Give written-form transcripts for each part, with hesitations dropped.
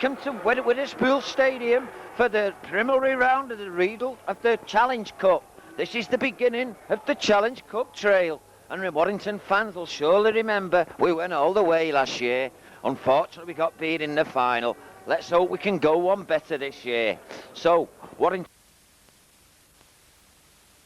Welcome to Huddersfield Stadium for the preliminary round of the Riedel of the Challenge Cup. This is the beginning of the Challenge Cup trail, and Warrington fans will surely remember we went all the way last year. Unfortunately, we got beat in the final. Let's hope we can go one better this year. So, Warrington,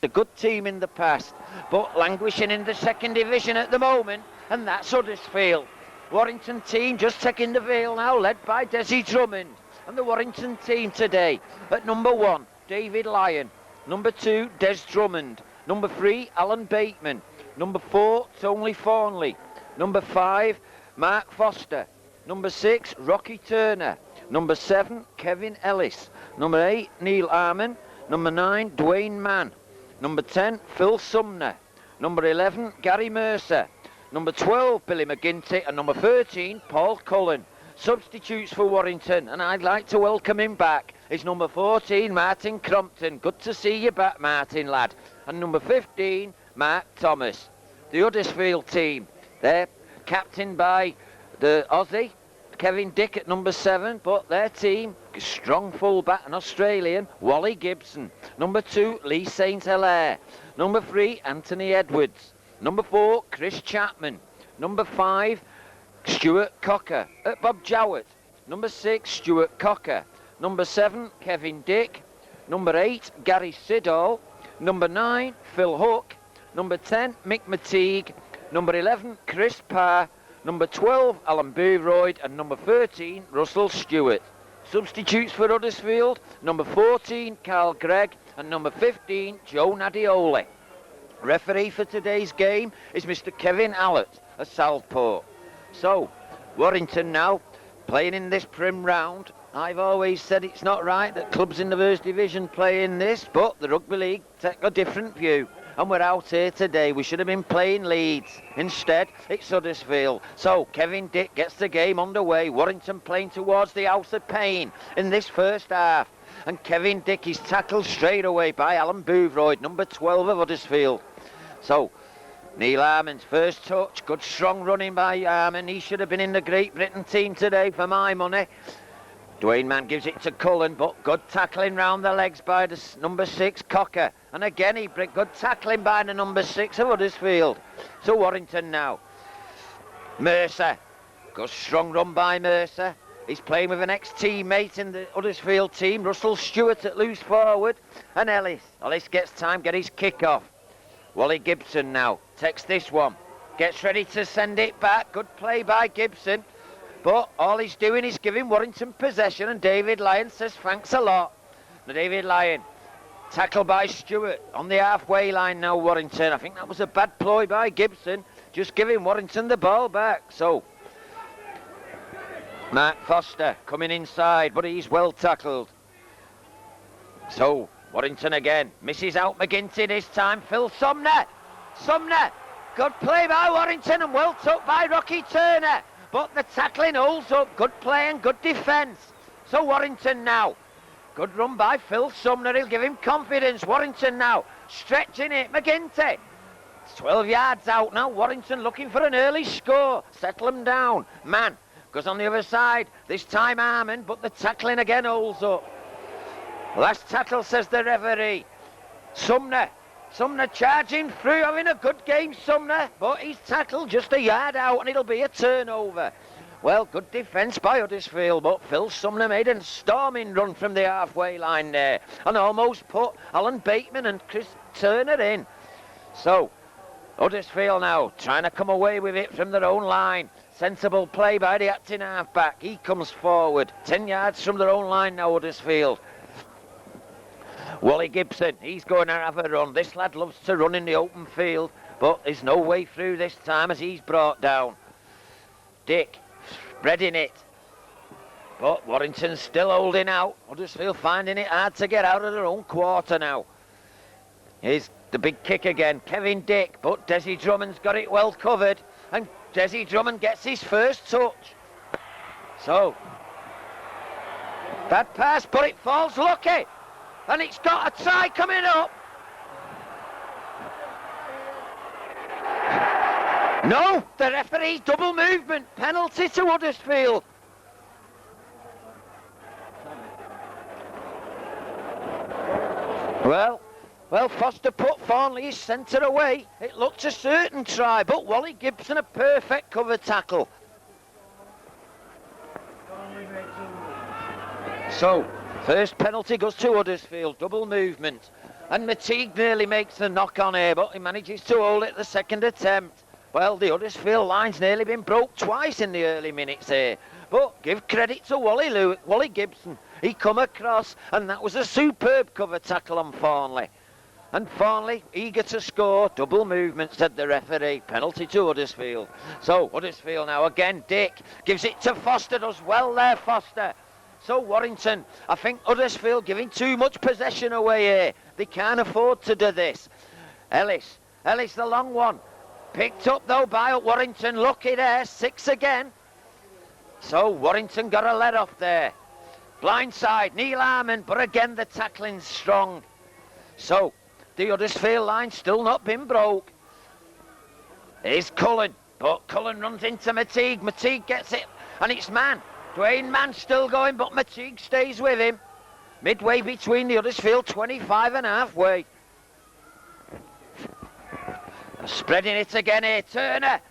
a good team in the past, but languishing in the second division at the moment, and that's Huddersfield. Warrington team just taking the veil now, led by Desi Drummond. And the Warrington team today, at number 1, David Lyon. Number 2, Des Drummond. Number 3, Alan Bateman. Number 4, Tony Thornley. Number 5, Mark Foster. Number 6, Rocky Turner. Number 7, Kevin Ellis. Number 8, Neil Arman. Number 9, Dwayne Mann. Number 10, Phil Sumner. Number 11, Gary Mercer. Number 12, Billy McGinty, and number 13, Paul Cullen. Substitutes for Warrington, and I'd like to welcome him back. Is number 14, Martin Crompton. Good to see you back, Martin, lad. And number 15, Mark Thomas. The Huddersfield team, they're captained by the Aussie, Kevin Dick at number 7, but their team, strong fullback, an Australian, Wally Gibson. Number 2, Lee St. Hilaire. Number 3, Anthony Edwards. Number 4, Chris Chapman. Number 5, Stuart Cocker. Bob Jowett. Number 6, Stuart Cocker. Number 7, Kevin Dick. Number 8, Gary Siddall. Number 9, Phil Hook. Number 10, Mick McTeague. Number 11, Chris Parr. Number 12, Alan Boothroyd. And number 13, Russell Stewart. Substitutes for Huddersfield, number 14, Carl Gregg. And number 15, Joe Nadioli. Referee for today's game is Mr. Kevin Allett of Southport. So, Warrington now, playing in this Prim round. I've always said it's not right that clubs in the first division play in this, but the Rugby League take a different view. And we're out here today. We should have been playing Leeds. Instead, it's Huddersfield. So, Kevin Dick gets the game underway. Warrington playing towards the House of Pain in this first half. And Kevin Dick is tackled straight away by Alan Boothroyd, number 12 of Huddersfield. So, Neil Arman's first touch. Good strong running by Arman. He should have been in the Great Britain team today for my money. Dwayne Mann gives it to Cullen, but good tackling round the legs by the number 6, Cocker. And again, good tackling by the number 6 of Huddersfield. So Warrington now. Mercer. Good strong run by Mercer. He's playing with an ex-teammate in the Huddersfield team, Russell Stewart at loose forward. And Ellis. Ellis gets time, get his kick off. Wally Gibson now takes this one. Gets ready to send it back. Good play by Gibson. But all he's doing is giving Warrington possession, and David Lyon says thanks a lot. Now David Lyon, tackled by Stewart on the halfway line now, Warrington. I think that was a bad ploy by Gibson, just giving Warrington the ball back. So, Mark Foster coming inside, but he's well tackled. So, Warrington again, misses out McGinty this time. Phil Sumner, good play by Warrington and well took by Rocky Turner. But the tackling holds up, good play and good defence. So Warrington now, good run by Phil Sumner, he'll give him confidence. Warrington now, stretching it, McGinty. It's 12 yards out now, Warrington looking for an early score. Settle them down. Mann goes on the other side, this time Arman, but the tackling again holds up. Last tackle, says the referee. Sumner charging through, having a good game, Sumner, but he's tackled just a yard out and it'll be a turnover. Well, good defence by Huddersfield, but Phil Sumner made a storming run from the halfway line there and almost put Alan Bateman and Chris Turner in. So, Huddersfield now trying to come away with it from their own line. Sensible play by the acting halfback. He comes forward, 10 yards from their own line now, Huddersfield. Wally Gibson, he's going to have a run. This lad loves to run in the open field, but there's no way through this time as he's brought down. Dick, spreading it. But Warrington's still holding out. Huddersfield finding it hard to get out of their own quarter now. Here's the big kick again. Kevin Dick, but Desi Drummond's got it well covered. And Desi Drummond gets his first touch. So, bad pass, but it falls lucky. And it's got a try coming up. No, the referee's double movement. Penalty to Huddersfield. Well, Foster put Farnley's centre away. It looked a certain try, but Wally Gibson a perfect cover tackle. So, first penalty goes to Huddersfield, double movement. And Mateague nearly makes the knock on here, but he manages to hold it the second attempt. Well, the Huddersfield line's nearly been broke twice in the early minutes here. But give credit to Wally Gibson. He come across, and that was a superb cover tackle on Farnley. And Farnley, eager to score, double movement, said the referee. Penalty to Huddersfield. So, Huddersfield now again, Dick gives it to Foster, does well there, Foster. So, Warrington, I think Huddersfield giving too much possession away here. They can't afford to do this. Ellis, the long one. Picked up, though, by Warrington. Lucky there, 6 again. So, Warrington got a let off there. Blindside, Neil Harmon, but again, the tackling's strong. So, the Huddersfield line still not been broke. Here's Cullen, but Cullen runs into Mateague. Mateague gets it, and it's Mann. Dwayne Mann still going, but Mateague stays with him. Midway between the Huddersfield 25 and halfway. Spreading it again here, Turner.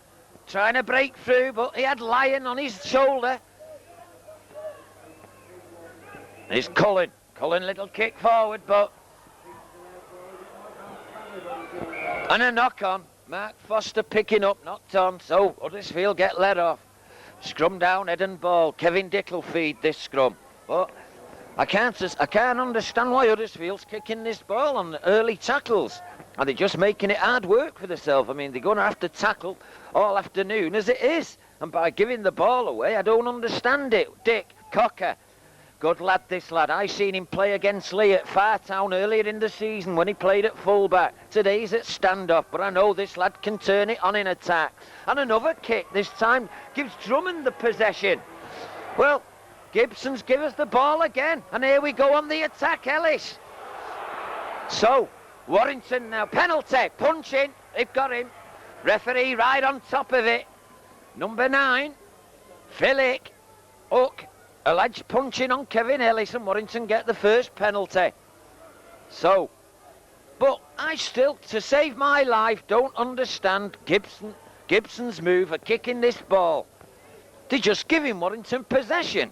Trying to break through, but he had Lyon on his shoulder. Here's Cullen. Cullen, little kick forward, but... And a knock on. Mark Foster picking up, knocked on. So Huddersfield get let off. Scrum down, head and ball. Kevin Dick will feed this scrum. But I can't understand why Huddersfield's kicking this ball on the early tackles. Are they just making it hard work for themselves? I mean, they're going to have to tackle all afternoon as it is. And by giving the ball away, I don't understand it. Dick, Cocker. Good lad, this lad. I seen him play against Lee at Fartown earlier in the season when he played at fullback. Today he's at stand-off, but I know this lad can turn it on in attack. And another kick, this time gives Drummond the possession. Well, Gibson's give us the ball again. And here we go on the attack, Ellis. So, Warrington now, penalty, punching. They've got him. Referee right on top of it. Number 9, Phillick, Hook. Alleged punching on Kevin Ellis, and Warrington get the first penalty. So, but I still, to save my life, don't understand Gibson's move of kicking this ball. They're just giving Warrington possession.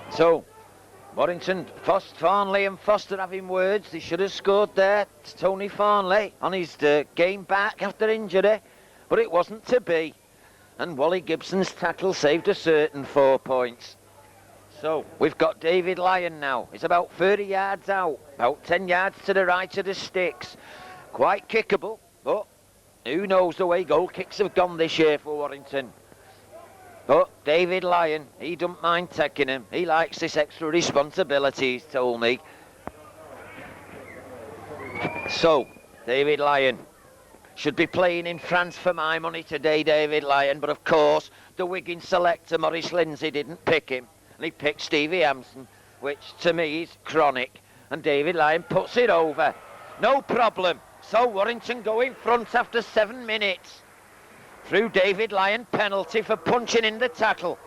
So, Warrington, Farnley and Foster having words. They should have scored there. It's Tony Farnley on his game back after injury, but it wasn't to be. And Wally Gibson's tackle saved a certain 4 points. So, we've got David Lyon now. He's about 30 yards out, about 10 yards to the right of the sticks. Quite kickable, but who knows the way goal kicks have gone this year for Warrington. But David Lyon, he don't mind taking him. He likes this extra responsibility, he's told me. So, David Lyon. Should be playing in France for my money today, David Lyon. But of course, the Wigan selector, Maurice Lindsay, didn't pick him. And he picked Stevie Hampson, which to me is chronic. And David Lyon puts it over. No problem. So Warrington go in front after 7 minutes. Through David Lyon, penalty for punching in the tackle.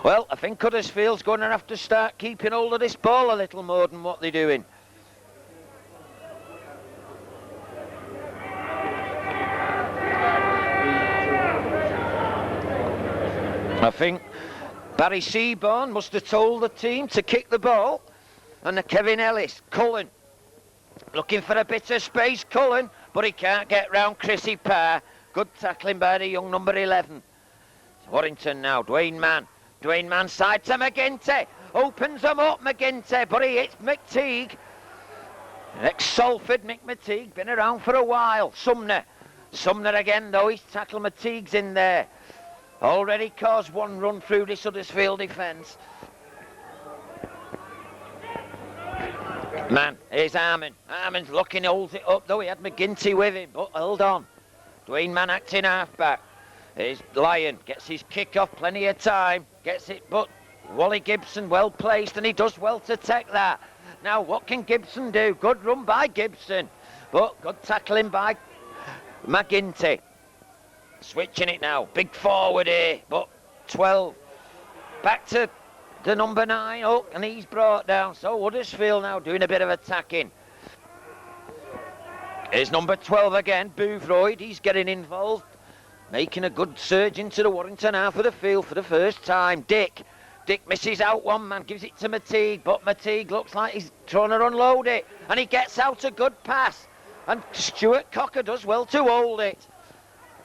Well, I think Huddersfield's going to have to start keeping hold of this ball a little more than what they're doing. I think Barry Seaborn must have told the team to kick the ball. And Kevin Ellis, Cullen, looking for a bit of space, Cullen, but he can't get round Chrissy Parr. Good tackling by the young number 11. Warrington now, Dwayne Mann side to McGinty. Opens them up, McGinty, but he hits McTeague. Ex-Salford Mick McTeague, been around for a while. Sumner again, though, he's tackled McTeague's in there. Already caused one run through this Huddersfield defence. Man, here's Harmon. Harmon's looking, holds it up, though he had McGinty with him, but hold on. Dwayne Mann acting half-back. Here's Lyon, gets his kick off, plenty of time, gets it, but Wally Gibson well placed, and he does well to take that. Now, what can Gibson do? Good run by Gibson, but good tackling by McGinty. Switching it now, big forward here, but 12. Back to The number 9 up, and he's brought down. So Huddersfield now doing a bit of attacking. Here's number 12 again, Boothroyd. He's getting involved, making a good surge into the Warrington half of the field for the first time. Dick misses out one man, gives it to Mateague, but Mateague looks like he's trying to unload it, and he gets out a good pass, and Stuart Cocker does well to hold it.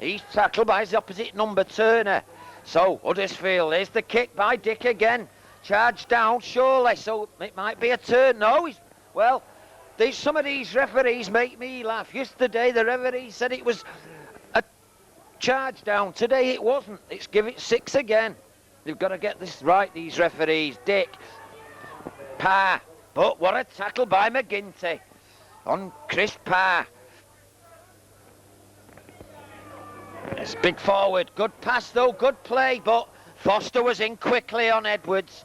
He's tackled by his opposite number, Turner. So Huddersfield, here's the kick by Dick again. Charge down, surely, so it might be a turn. No, some of these referees make me laugh. Yesterday the referee said it was a charge down. Today it wasn't. It's give it 6 again. They've got to get this right, these referees. Dick, Parr, but what a tackle by McGinty on Chris Parr. It's big forward, good pass though, good play, but Foster was in quickly on Edwards.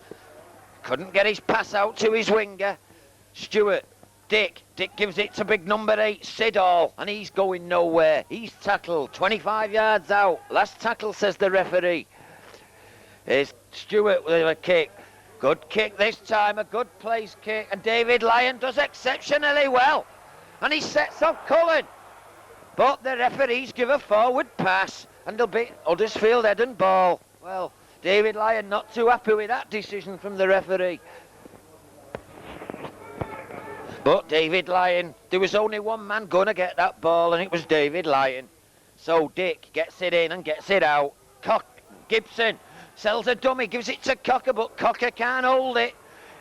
Couldn't get his pass out to his winger. Stewart, Dick gives it to big number 8, Siddall, and he's going nowhere. He's tackled 25 yards out. Last tackle, says the referee. Here's Stewart with a kick. Good kick this time, a good place kick, and David Lyon does exceptionally well. And he sets off Cullen. But the referees give a forward pass, and there'll be Huddersfield head and ball. Well, David Lyon not too happy with that decision from the referee. But David Lyon, there was only one man going to get that ball, and it was David Lyon. So Dick gets it in and gets it out. Gibson sells a dummy, gives it to Cocker, but Cocker can't hold it.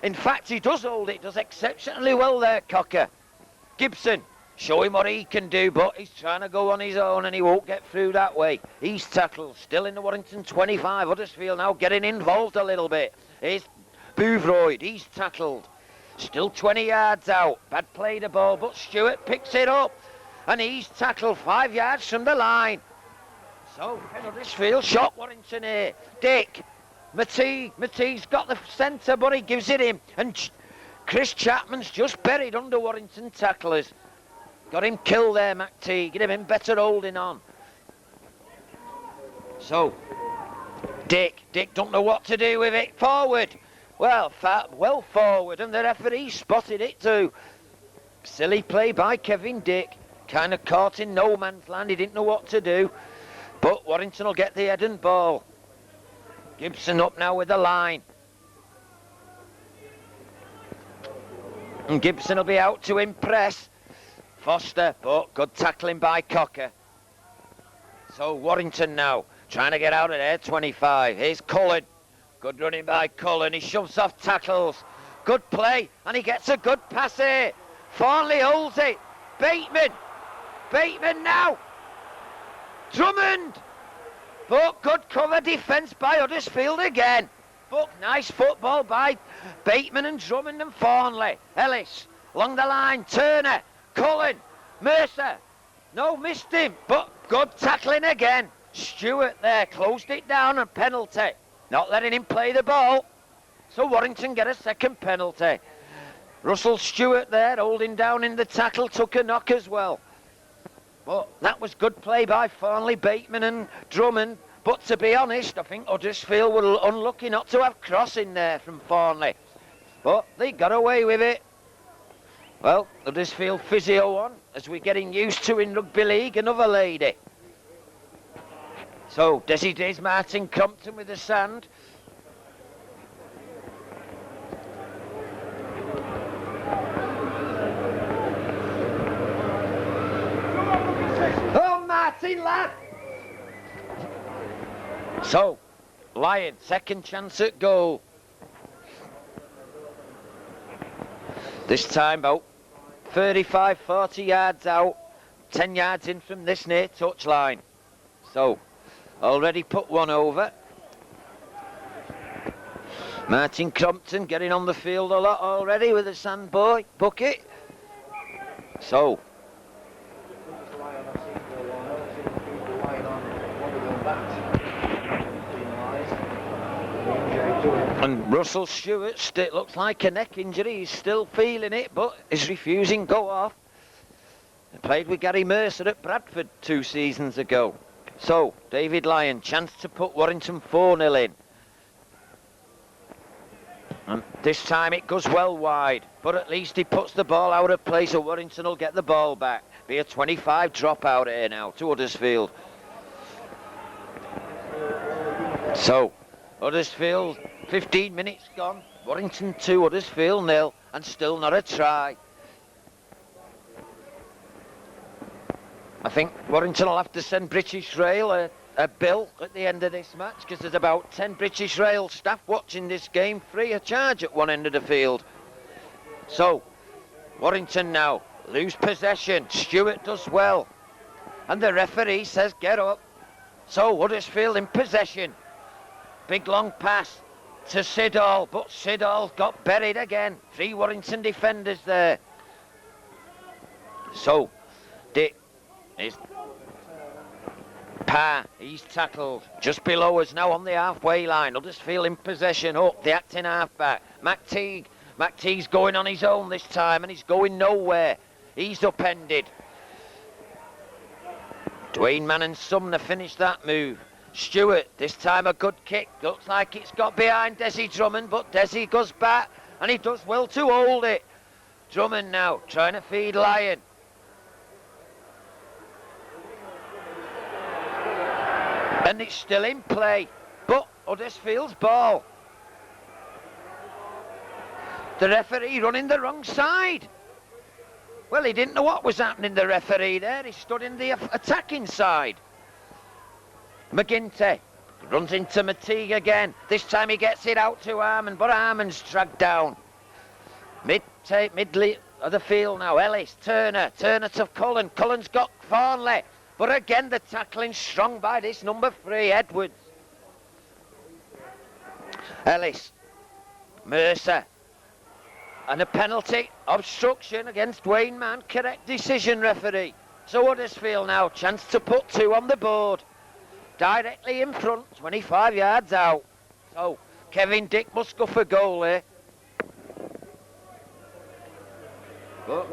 In fact, he does hold it, does exceptionally well there, Cocker. Gibson, show him what he can do, but he's trying to go on his own and he won't get through that way. He's tackled, still in the Warrington 25. Huddersfield now getting involved a little bit. Here's Boothroyd, he's tackled. Still 20 yards out. Bad play the ball, but Stewart picks it up. And he's tackled 5 yards from the line. So, Huddersfield shot Warrington here. Dick, Mateague's got the centre, but he gives it him. And Chris Chapman's just buried under Warrington tacklers. Got him killed there, McTeague. Give him better holding on. So, Dick don't know what to do with it. Forward. Well forward, and the referee spotted it too. Silly play by Kevin Dick. Kind of caught in no man's land. He didn't know what to do. But Warrington will get the head and ball. Gibson up now with the line. And Gibson will be out to impress. Foster, but good tackling by Cocker. So Warrington now trying to get out of there, 25. Here's Cullen. Good running by Cullen. He shoves off tackles. Good play, and he gets a good pass here. Farnley holds it. Bateman now. Drummond. But good cover defence by Huddersfield again. But nice football by Bateman and Drummond and Farnley. Ellis along the line. Turner. Cullen. Mercer. No, missed him. But good tackling again. Stewart there closed it down, and penalty. Not letting him play the ball. So Warrington get a second penalty. Russell Stewart there holding down in the tackle, took a knock as well. But that was good play by Farnley, Bateman and Drummond. But to be honest, I think Huddersfield were unlucky not to have crossing there from Farnley. But they got away with it. Well, Huddersfield physio on, as we're getting used to in rugby league, another lady. So, Desidee's Martin Crompton with the sand. Oh, Martin, lad! So, Lyon, second chance at goal. This time about 35, 40 yards out, 10 yards in from this near touchline. So, already put one over. Martin Crompton getting on the field a lot already with a sand bucket. So, and Russell Stewart looks like a neck injury. He's still feeling it, but is refusing go off. He played with Gary Mercer at Bradford 2 seasons ago. So, David Lyon, chance to put Warrington 4-0 in. And this time it goes well wide, but at least he puts the ball out of place, so Warrington will get the ball back. Be a 25 drop out here now to Huddersfield. So, Huddersfield, 15 minutes gone. Warrington 2, Huddersfield 0, and still not a try. I think Warrington will have to send British Rail a bill at the end of this match, because there's about 10 British Rail staff watching this game free of charge at one end of the field. So, Warrington now lose possession. Stewart does well, and the referee says get up. So Huddersfield in possession. Big long pass to Siddall, but Siddall got buried again. 3 Warrington defenders there. So Dick is Parr, he's tackled just below us now on the halfway line. Huddersfield in possession. Up the acting halfback, McTeague's going on his own this time, and he's going nowhere. He's upended. Dwayne Mann and Sumner finished that move. Stewart, this time a good kick. Looks like it's got behind Desi Drummond, but Desi goes back, and he does well to hold it. Drummond now trying to feed Lyon. And it's still in play, but Huddersfield's ball. The referee running the wrong side. Well, he didn't know what was happening, the referee there. He stood in the attacking side. McGinty runs into McTeague again. This time he gets it out to Harmon, but Harmon's dragged down. Mid of the field now. Ellis, Turner to Cullen. Cullen's got Farnley. But again, the tackling strong by this number 3, Edwards. Ellis, Mercer. And a penalty, obstruction against Dwayne Mann. Correct decision, referee. So Huddersfield now, chance to put 2 on the board. Directly in front, 25 yards out. So Kevin Dick must go for goal here. But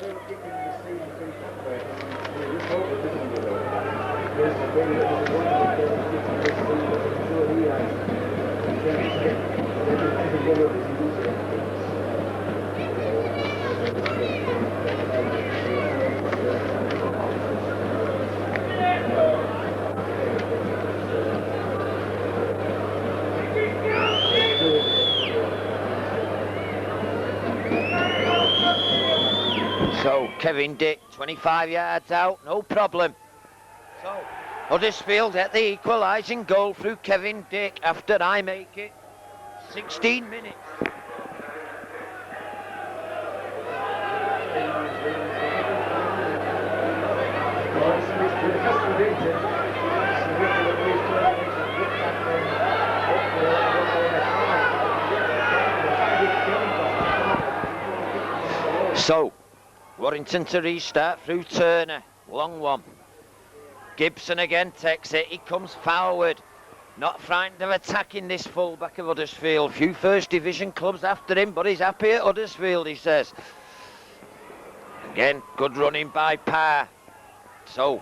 so Kevin Dick, 25 yards out, no problem. So Huddersfield at the equalising goal through Kevin Dick after I make it 16 minutes. So Warrington to restart through Turner. Long one. Gibson again takes it. He comes forward. Not frightened of attacking this full-back of Huddersfield. Few First Division clubs after him, but he's happy at Huddersfield, he says. Again, good running by Parr. So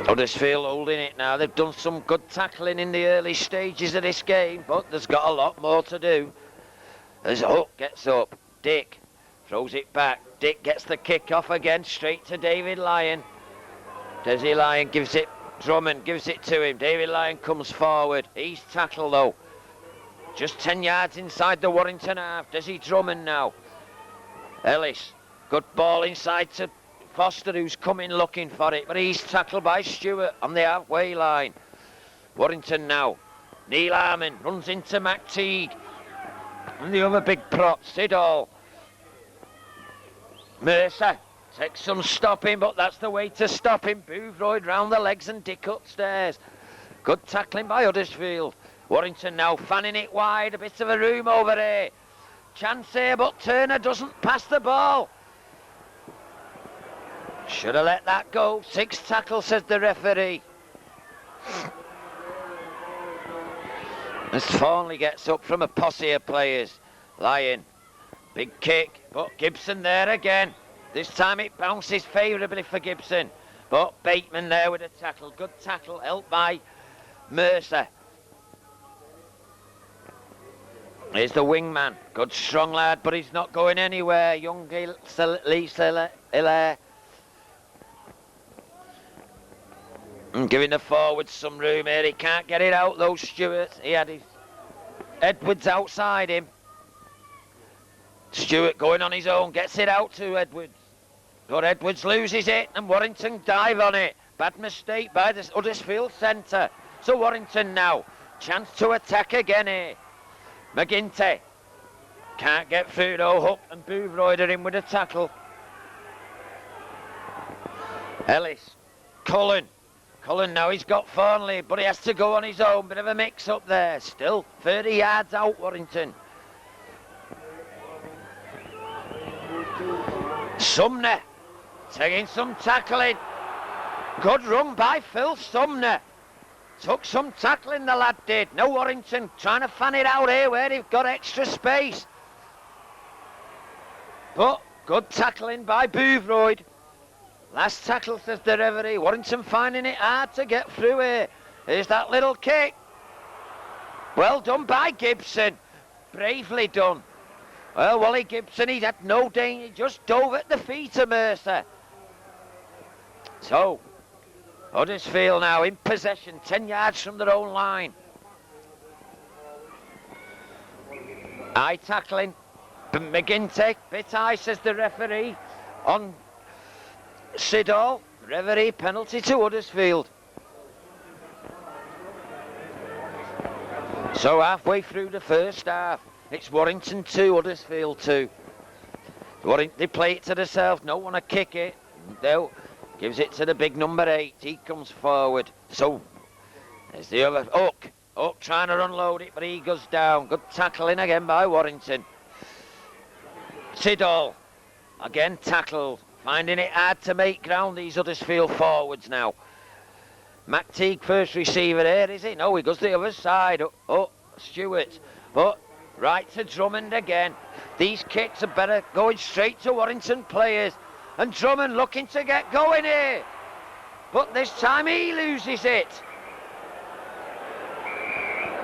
Huddersfield holding it now. They've done some good tackling in the early stages of this game, but there's got a lot more to do. As Hook gets up, Dick throws it back. Dick gets the kick off again, straight to David Lyon. Desi Lyon gives it, Drummond gives it to him. David Lyon comes forward. He's tackled though. Just 10 yards inside the Warrington half. Desi Drummond now. Ellis, good ball inside to Foster, who's coming looking for it, but he's tackled by Stewart on the halfway line. Warrington now. Neil Harmon runs into McTeague. And the other big prop, Siddall. Mercer takes some stopping, but that's the way to stop him. Boothroyd round the legs and Dick upstairs. Good tackling by Huddersfield. Warrington now fanning it wide, a bit of a room over here. Chance here, but Turner doesn't pass the ball. Should have let that go. 6 tackles, says the referee. As Thornley gets up from a posse of players. Lyon, big kick, but Gibson there again. This time it bounces favourably for Gibson, but Bateman there with a tackle. Good tackle, helped by Mercer. Here's the wingman. Good strong lad, but he's not going anywhere. Young Lee Hilaire. Giving the forward some room here. He can't get it out though, Stewart. He had his Edwards outside him. Stewart going on his own, gets it out to Edwards. But Edwards loses it and Warrington dive on it. Bad mistake by the Huddersfield centre. So Warrington now, chance to attack again here. McGinty can't get through though. Huck and Boothroyd are in with a tackle. Ellis, Cullen now, he's got Thornley, but he has to go on his own. Bit of a mix up there. Still 30 yards out, Warrington. Sumner taking some tackling. Good run by Phil Sumner. Took some tackling, the lad did. No, Warrington trying to fan it out here where they've got extra space. But good tackling by Boothroyd. Last tackle, says the referee. Warrington finding it hard to get through here. Here's that little kick. Well done by Gibson. Bravely done. Well, Wally Gibson, he had no danger. He just dove at the feet of Mercer. So, Huddersfield now in possession, 10 yards from their own line. High tackling. McGinty, bit high, says the referee. On Siddall, referee penalty to Huddersfield. So halfway through the first half, it's Warrington 2, Huddersfield 2. They play it to themselves, no one to kick it. No, gives it to the big number 8, he comes forward. So, there's the other, Hook trying to unload it, but he goes down. Good tackling again by Warrington. Siddall, again tackled. Finding it hard to make ground, these Huddersfield forwards now. McTeague first receiver here, is it? No, he goes the other side. Stewart. But right to Drummond again. These kicks are better going straight to Warrington players. And Drummond looking to get going here. But this time he loses it.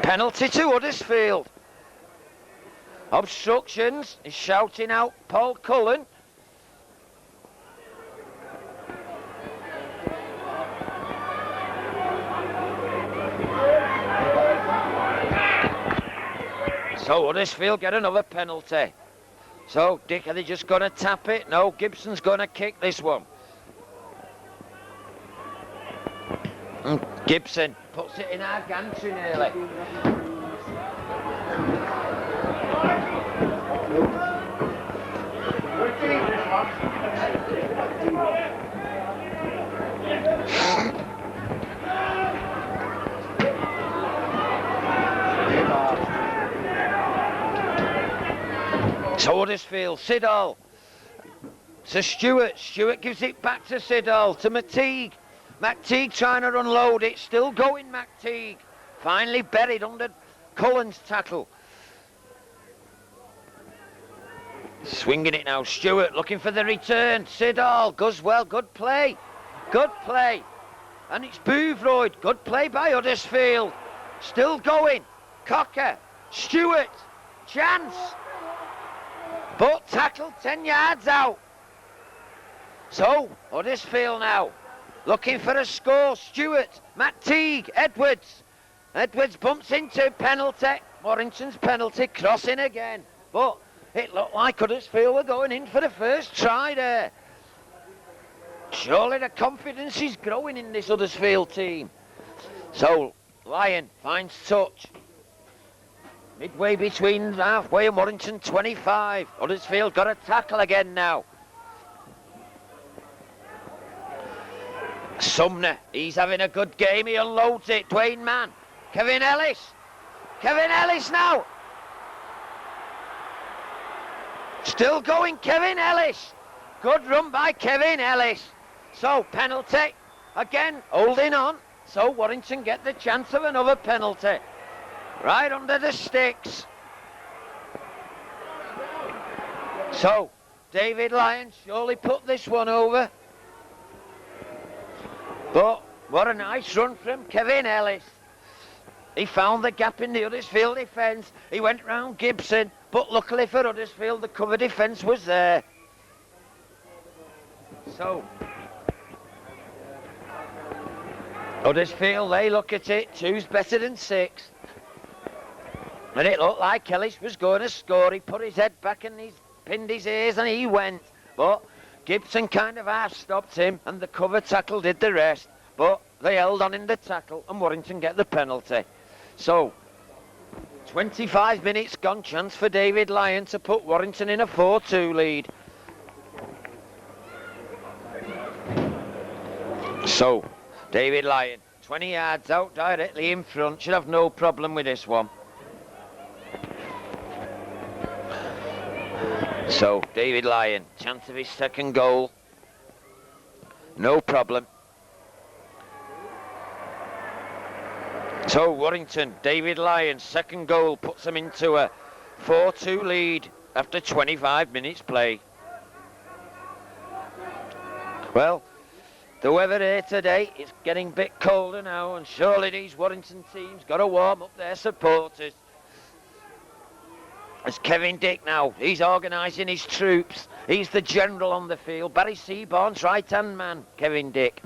Penalty to Huddersfield. Obstructions is shouting out Paul Cullen. So Huddersfield get another penalty. So Dick, are they just going to tap it? No, Gibson's going to kick this one. And Gibson puts it in our gantry nearly. So Huddersfield, Siddall to Stewart. Stewart gives it back to Siddall, to McTeague. McTeague trying to unload it, still going McTeague. Finally buried under Cullen's tackle. Swinging it now, Stewart looking for the return. Siddall goes well, good play. Good play. And it's Boothroyd, good play by Huddersfield. Still going, Cocker, Stewart, chance. But tackled 10 yards out. So, Huddersfield now, looking for a score. Stewart, McTeague, Edwards. Edwards bumps into penalty. Warrington's penalty, crossing again. But it looked like Huddersfield were going in for the first try there. Surely the confidence is growing in this Huddersfield team. So, Lyon finds touch. Midway between halfway and Warrington 25. Huddersfield got a tackle again now. Sumner, he's having a good game, he unloads it. Dwayne Mann, Kevin Ellis now. Still going, Kevin Ellis. Good run by Kevin Ellis. So penalty, again holding on. So Warrington get the chance of another penalty. Right under the sticks. So, David Lyon surely put this one over. But what a nice run from Kevin Ellis. He found the gap in the Huddersfield defence. He went round Gibson, but luckily for Huddersfield, the cover defence was there. So, Huddersfield, they look at it, 2's better than 6. And it looked like Ellis was going to score. He put his head back and he pinned his ears and he went. But Gibson kind of half stopped him and the cover tackle did the rest. But they held on in the tackle and Warrington get the penalty. So, 25 minutes gone, chance for David Lyon to put Warrington in a 4-2 lead. So, David Lyon, 20 yards out directly in front, should have no problem with this one. So, David Lyon, chance of his second goal. No problem. So, Warrington, David Lyon's second goal puts them into a 4-2 lead after 25 minutes play. Well, the weather here today is getting a bit colder now, and surely these Warrington teams got to warm up their supporters. As Kevin Dick now, he's organising his troops. He's the general on the field. Barry Seaborn's right-hand man, Kevin Dick.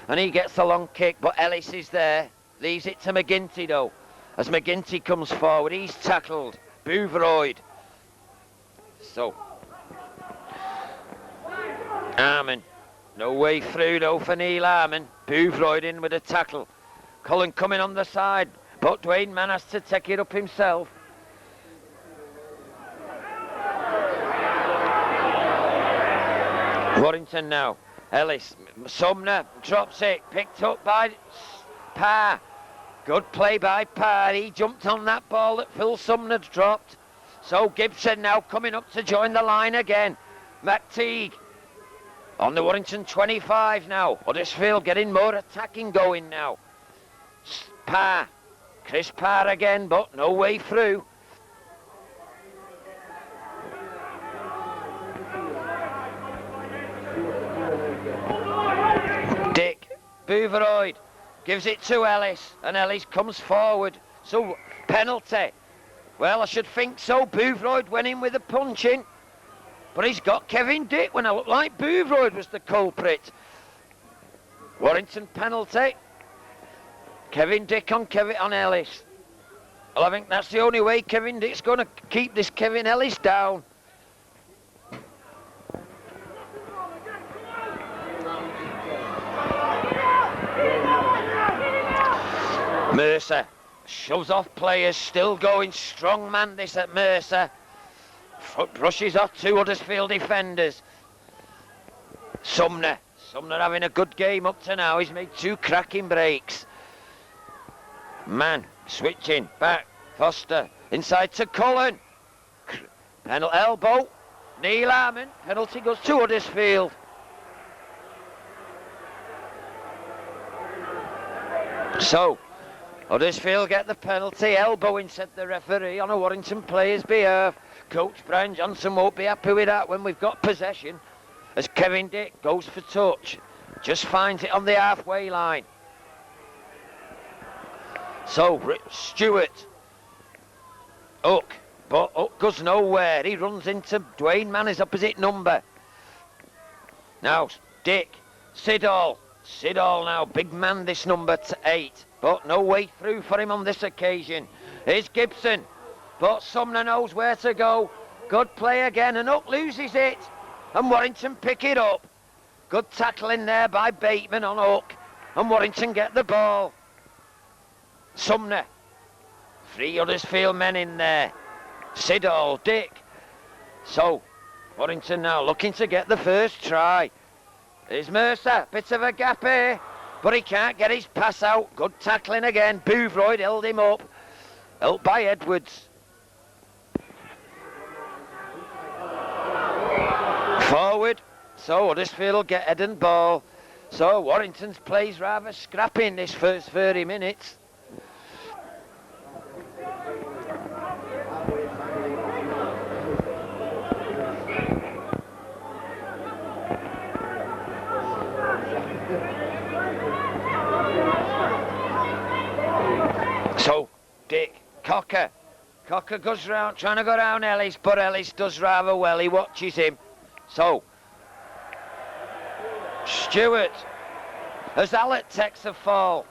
And he gets the long kick, but Ellis is there. Leaves it to McGinty though. As McGinty comes forward, he's tackled. Boothroyd. So, Arman. No way through though for Neil Arman. Boothroyd in with a tackle. Cullen coming on the side, but Dwayne Mann has to take it up himself. Warrington now. Ellis. Sumner drops it. Picked up by Parr. Good play by Parr. He jumped on that ball that Phil Sumner dropped. So Gibson now coming up to join the line again. McTeague on the Warrington 25 now. Huddersfield getting more attacking going now. Parr. Chris Parr again, but no way through. Dick. Boothroyd. Gives it to Ellis, and Ellis comes forward. So, penalty. Well, I should think so. Boothroyd went in with a punching. But he's got Kevin Dick when I look like Boothroyd was the culprit. Warrington penalty. Kevin Dick on Ellis. Well, I think that's the only way Kevin Dick's going to keep this Kevin Ellis down. Mercer shoves off players, still going. Strong man this at Mercer. Brushes off 2 Huddersfield defenders. Sumner having a good game up to now. He's made 2 cracking breaks. Mann switching back. Foster inside to Cullen. Penalty elbow. Neil Arman. Penalty goes to Huddersfield. So, Huddersfield get the penalty, elbowing, said the referee, on a Warrington player's behalf. Coach Brian Johnson won't be happy with that when we've got possession. As Kevin Dick goes for touch, just finds it on the halfway line. So, Stewart. Hook, but Hook goes nowhere. He runs into Dwayne Mann, his opposite number. Now, Dick, Siddall now, big man this number 8. But no way through for him on this occasion. Here's Gibson. But Sumner knows where to go. Good play again, and Hook loses it. And Warrington pick it up. Good tackling there by Bateman on Hook. And Warrington get the ball. Sumner. 3 Huddersfield men in there. Siddall, Dick. So, Warrington now looking to get the first try. Here's Mercer. Bit of a gap here. But he can't get his pass out. Good tackling again. Boothroyd held him up. Helped by Edwards. Forward. So Huddersfield will get head and ball. So Warrington's plays rather scrappy in this first 30 minutes. So Cocker. Cocker goes round, trying to go round Ellis, but Ellis does rather well. He watches him. So, Stewart, as Allett takes a fall.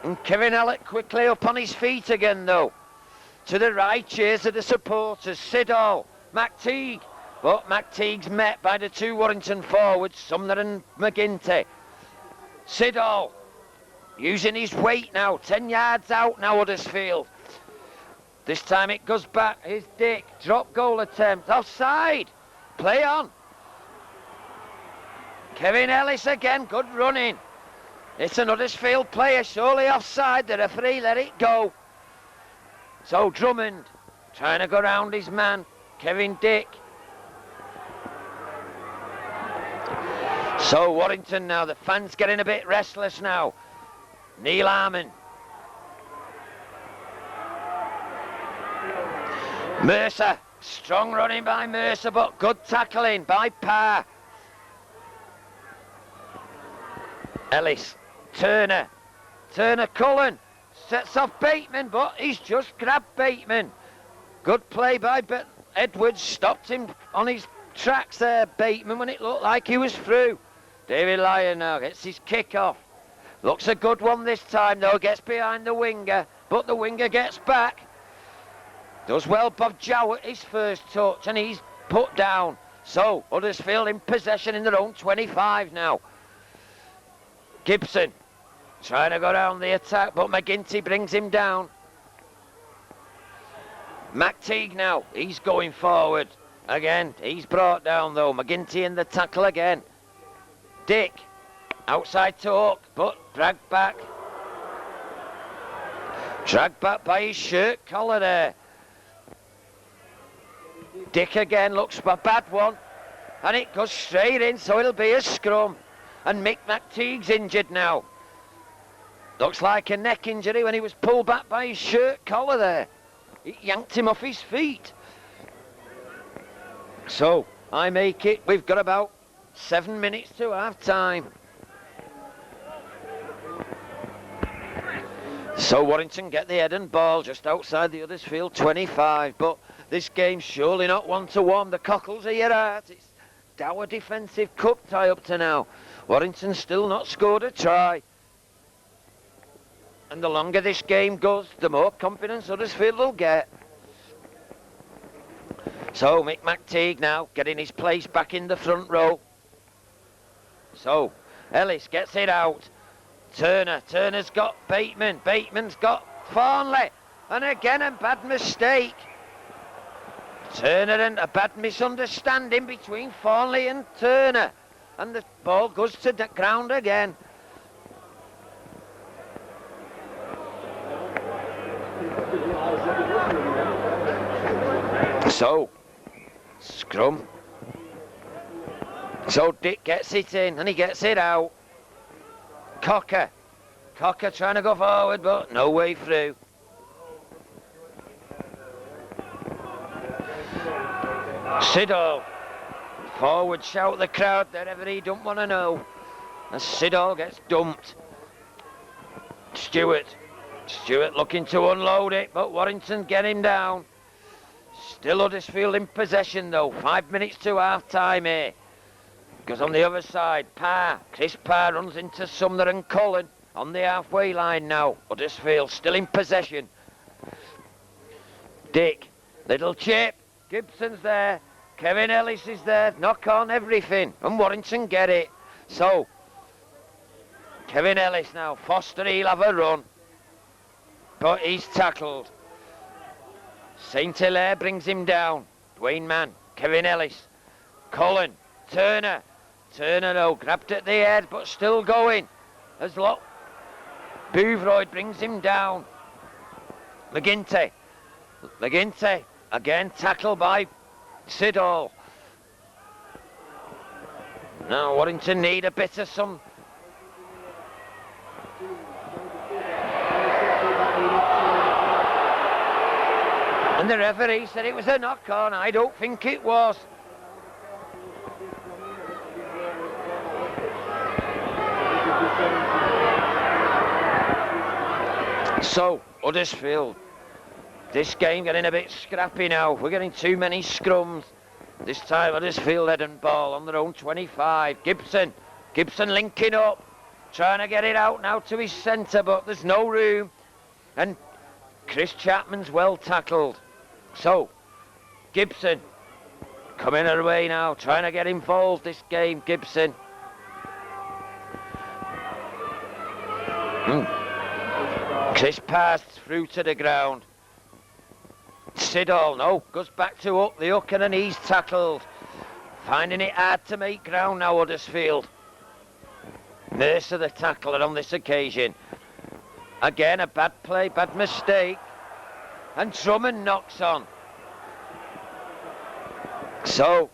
And Kevin Allett quickly up on his feet again, though. To the right, cheers of the supporters. Siddall, McTeague. But McTeague's met by the two Warrington forwards, Sumner and McGinty. Siddall, using his weight now, 10 yards out now, Huddersfield. This time it goes back. Here's Dick. Drop goal attempt. Offside. Play on. Kevin Ellis again. Good running. It's an Huddersfield player. Surely offside. The referee let it go. So Drummond trying to go round his man. Kevin Dick. So Warrington now. The fans getting a bit restless now. Neil Harmon. Mercer, strong running by Mercer, but good tackling by Parr. Ellis, Turner Cullen, sets off Bateman, but he's just grabbed Bateman. Good play by Edwards, stopped him on his tracks there, Bateman, when it looked like he was through. David Lyon now gets his kick off. Looks a good one this time though, gets behind the winger, but the winger gets back. Does well Bob Jowett his first touch and he's put down. So Huddersfield in possession in their own 25 now. Gibson trying to go down the attack, but McGinty brings him down. McTeague now, he's going forward. Again, he's brought down though. McGinty in the tackle again. Dick, outside to Hook, but dragged back. Dragged back by his shirt collar there. Dick again looks a bad one, and it goes straight in, so it'll be a scrum. And Mick McTeague's injured now. Looks like a neck injury when he was pulled back by his shirt collar there. It yanked him off his feet. So I make it, we've got about 7 minutes to half time. So Warrington get the head and ball just outside the Huddersfield 25, but this game's surely not one to warm the cockles of your heart. It's dour defensive cup tie up to now. Warrington still not scored a try. And the longer this game goes, the more confidence Huddersfield will get. So Mick McTeague now getting his place back in the front row. So Ellis gets it out. Turner's got Bateman. Bateman's got Farnley. And again a bad mistake. Turner and a bad misunderstanding between Farnley and Turner. And the ball goes to the ground again. So, scrum. So Dick gets it in and he gets it out. Cocker trying to go forward, but no way through. Siddall, forward shout the crowd, wherever he don't want to know. As Siddall gets dumped. Stewart looking to unload it, but Warrington get him down. Still Huddersfield in possession though, 5 minutes to half time here. Because on the other side, Chris Parr runs into Sumner and Cullen on the halfway line now. Huddersfield still in possession. Dick, little chip, Gibson's there, Kevin Ellis is there, knock on everything, and Warrington get it. So, Kevin Ellis now, Foster, he'll have a run, but he's tackled. St Hilaire brings him down. Dwayne Mann, Kevin Ellis, Cullen, Turner though, grabbed at the head, but still going. As Boothroyd brings him down. McGinty, again tackled by Siddall. Now Warrington need a bit of some... And the referee said it was a knock-on. I don't think it was. So, Huddersfield This game getting a bit scrappy now. We're getting too many scrums. This time Huddersfield head and ball on their own 25. Gibson linking up. Trying to get it out now to his centre, but there's no room. And Chris Chapman's well tackled. So, Gibson coming her way now, trying to get involved this game, Gibson. Chris passed through to the ground. Siddall, no, goes back to up the hook and he's tackled. Finding it hard to make ground now, Huddersfield. Mercer the tackler on this occasion. Again, a bad play, bad mistake. And Drummond knocks on. So,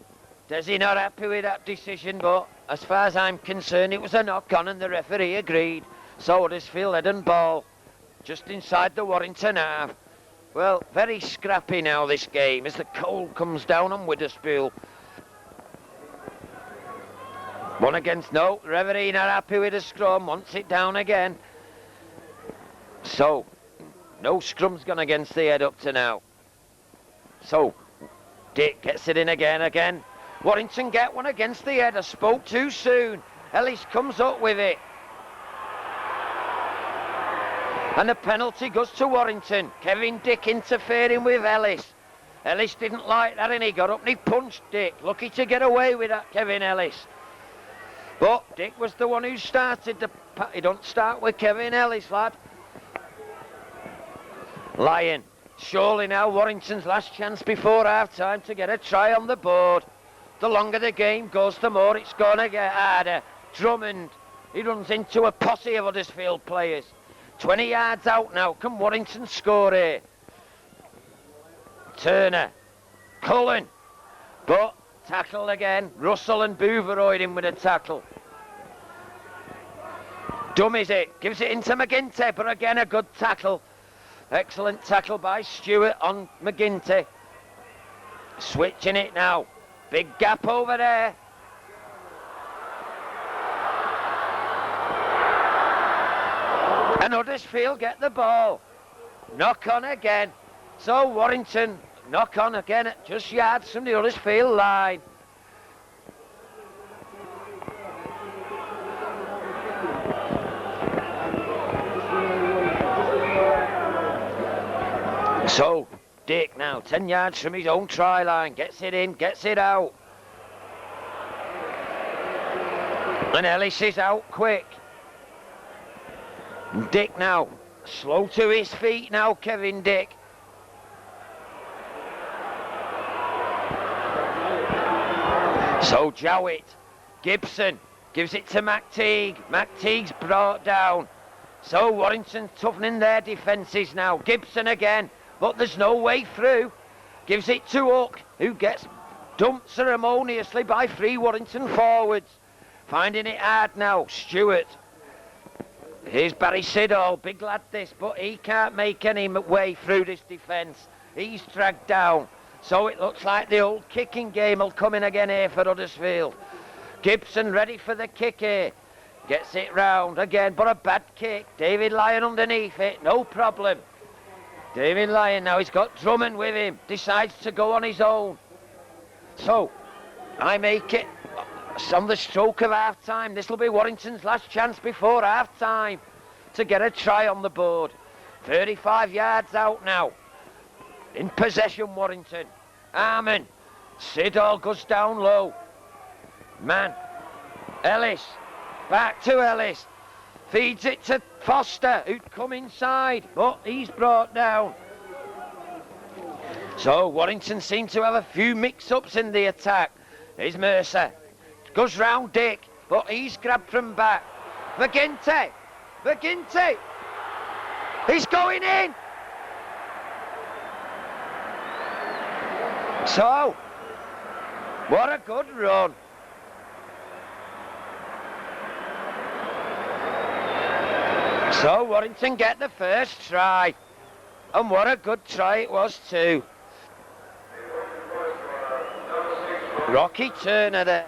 Desi not happy with that decision, but as far as I'm concerned, it was a knock-on and the referee agreed. So Huddersfield head and ball, just inside the Warrington half. Well, very scrappy now this game as the cold comes down on Huddersfield. One against, no, the referee not happy with the scrum, wants it down again. So, no scrum's gone against the head up to now. So, Dick gets it in again. Warrington get one against the head, I spoke too soon. Ellis comes up with it. And the penalty goes to Warrington. Kevin Dick interfering with Ellis. Ellis didn't like that and he got up and he punched Dick. Lucky to get away with that, Kevin Ellis. But Dick was the one who started the... He don't start with Kevin Ellis, lad. Lyon. Surely now Warrington's last chance before half-time to get a try on the board. The longer the game goes, the more it's going to get harder. Drummond, he runs into a posse of Huddersfield players. 20 yards out now. Can Warrington score here? Turner. Cullen. But... tackle again. Russell and Boothroyd in with a tackle. Dummies it. Gives it into McGinty, but again a good tackle. Excellent tackle by Stewart on McGinty. Switching it now. Big gap over there. And Huddersfield get the ball. Knock on again. So Warrington... knock on again at just yards from the Huddersfield line. So, Dick now, 10 yards from his own try line. Gets it in, gets it out. And Ellis is out quick. Dick now, slow to his feet now, Kevin Dick. So Jowett, Gibson gives it to McTeague. McTeague's brought down. So Warrington's toughening their defences now. Gibson again, but there's no way through. Gives it to Hook, who gets dumped ceremoniously by three Warrington forwards. Finding it hard now, Stewart. Here's Barry Siddall, big lad this, but he can't make any way through this defence. He's dragged down. So it looks like the old kicking game will come in again here for Huddersfield. Gibson ready for the kick here. Gets it round again, but a bad kick. David Lyon underneath it, no problem. David Lyon now, he's got Drummond with him. Decides to go on his own. So, I make it on the stroke of half-time. This will be Warrington's last chance before half-time to get a try on the board. 35 yards out now. In possession, Warrington. Arman. Siddall goes down low. Man. Ellis. Back to Ellis. Feeds it to Foster, who'd come inside, but he's brought down. So Warrington seem to have a few mix-ups in the attack. Here's Mercer. Goes round Dick, but he's grabbed from back. McGinty. McGinty. He's going in. So, what a good run. So Warrington get the first try. And what a good try it was too. Rocky Turner there.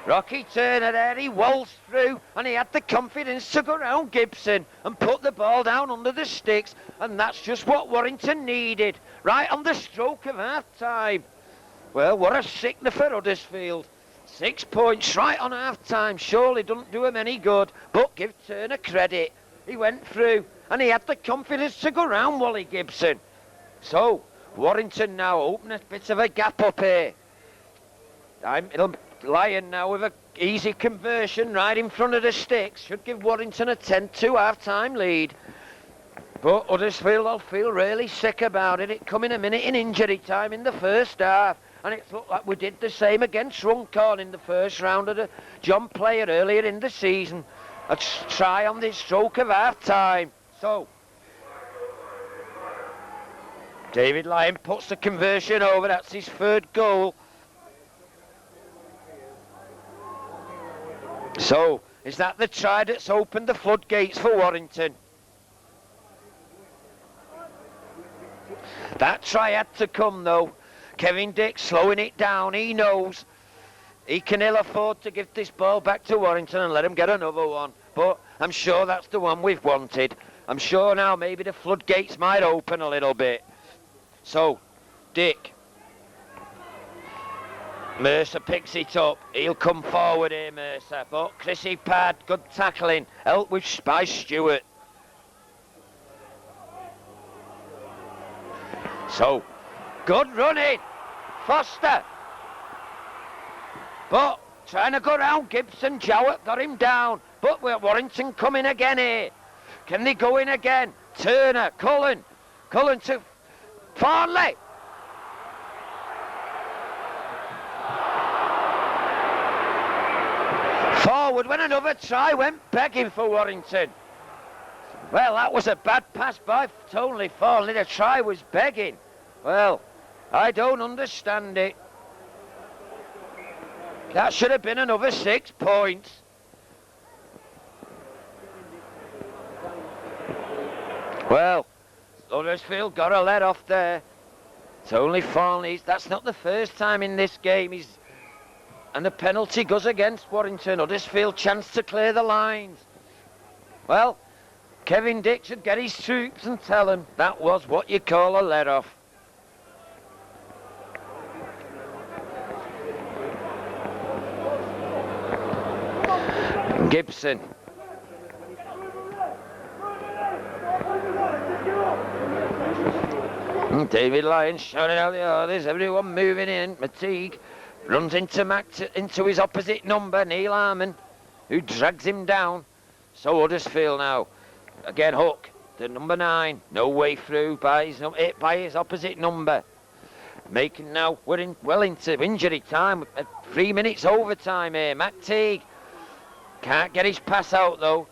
Rocky Turner there, he waltzed through and he had the confidence to go round Gibson and put the ball down under the sticks, and that's just what Warrington needed, right on the stroke of half-time. Well, what a sickener for Huddersfield. 6 points right on half-time, surely doesn't do him any good, but give Turner credit. He went through and he had the confidence to go round Wally Gibson. So, Warrington now open a bit of a gap up here. It'll Lyon now with an easy conversion right in front of the sticks. Should give Warrington a 10-2 half-time lead. But Huddersfield will feel really sick about it. It come in a minute in injury time in the first half. And it looked like we did the same against Runcorn in the first round of the John Player earlier in the season. A try on this stroke of half-time. So, David Lyon puts the conversion over. That's his third goal. So, is that the try that's opened the floodgates for Warrington? That try had to come though. Kevin Dick slowing it down. He knows he can ill afford to give this ball back to Warrington and let him get another one. But I'm sure that's the one we've wanted. I'm sure now maybe the floodgates might open a little bit. So, Dick. Mercer picks it up. He'll come forward here, Mercer. But Chrissy Pad, good tackling. Helped with by Stewart. So, good running. Foster. But trying to go round Gibson. Jowett got him down. But Warrington coming again here. Can they go in again? Turner, Cullen. Cullen to Farnley. Forward when another try went begging for Warrington. Well, that was a bad pass by Tony Farnley. The try was begging. Well, I don't understand it. That should have been another 6 points. Well, Huddersfield got a let off there. Tony Farnley, that's not the first time in this game and the penalty goes against Warrington. Huddersfield chance to clear the lines. Well, Kevin Dick should get his troops and tell them that was what you call a let-off. Gibson. David Lyon shouting out the orders, everyone moving in. Mateague runs into his opposite number, Neil Harmon, who drags him down. So Huddersfield now, again Hook, the number 9, no way through by his opposite number. Making now, we're well into injury time, 3 minutes overtime here. Mateague can't get his pass out though.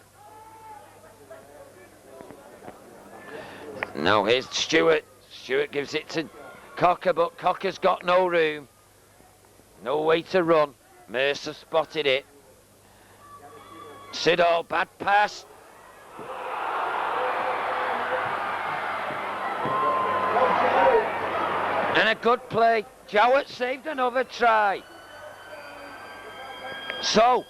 Now here's Stewart. Stewart gives it to Cocker, but Cocker's got no room. No way to run. Mercer spotted it. Siddall, bad pass. And a good play. Jowett saved another try. So,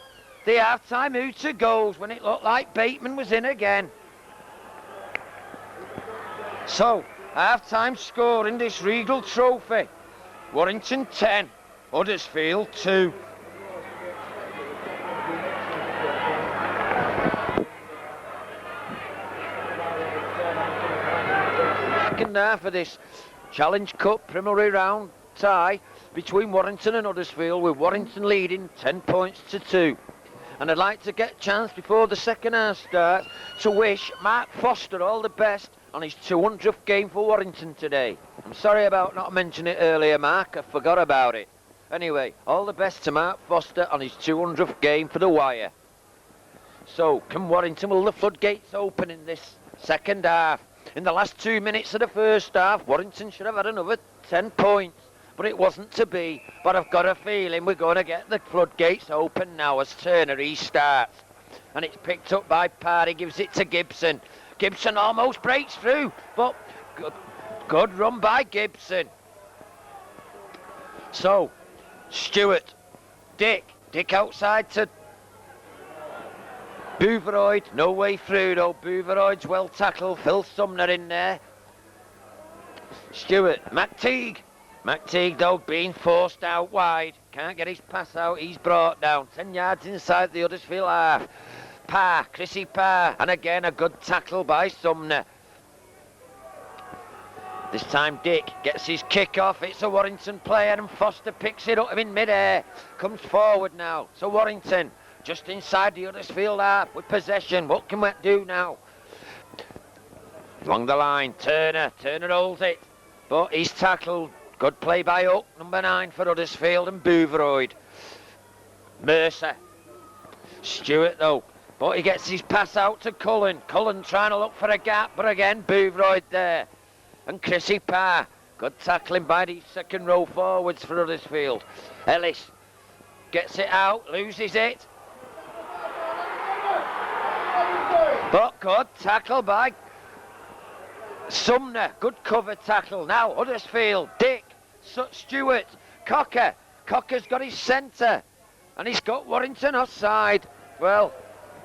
the half-time hooter goes when it looked like Bateman was in again. So, half-time score in this Regal Trophy. Warrington 10, Huddersfield 2. Second half of this Challenge Cup preliminary round tie between Warrington and Huddersfield, with Warrington leading 10 points to 2. And I'd like to get a chance before the second half starts to wish Mark Foster all the best on his 200th game for Warrington today. I'm sorry about not mentioning it earlier, Mark. I forgot about it. Anyway, all the best to Mark Foster on his 200th game for the Wire. So, can Warrington, will the floodgates open in this second half? In the last 2 minutes of the first half, Warrington should have had another 10 points. But it wasn't to be. But I've got a feeling we're going to get the floodgates open now as Turner restarts. And it's picked up by Parry, gives it to Gibson. Gibson almost breaks through, but good run by Gibson. So, Stewart, Dick, Dick outside to Booveroyd. No way through though. Booveroyd's well tackled. Phil Sumner in there. Stewart. McTeague. McTeague though being forced out wide. Can't get his pass out. He's brought down. 10 yards inside the Huddersfield half. Parr. Chrissy Parr. And again a good tackle by Sumner. This time Dick gets his kick off. It's a Warrington player and Foster picks it up in mid-air. Comes forward now. So Warrington just inside the Huddersfield half with possession. What can we do now? Along the line. Turner. Turner holds it. But he's tackled. Good play by Hook. Number 9 for Huddersfield and Booveroyd. Mercer. Stewart though. But he gets his pass out to Cullen. Cullen trying to look for a gap. But again Booveroyd there. And Chrissy Parr. Good tackling by the second row forwards for Huddersfield. Ellis gets it out, loses it. But good tackle by Sumner. Good cover tackle. Now Huddersfield. Dick. Stewart. Cocker. Cocker's got his centre. And he's got Warrington offside. Well,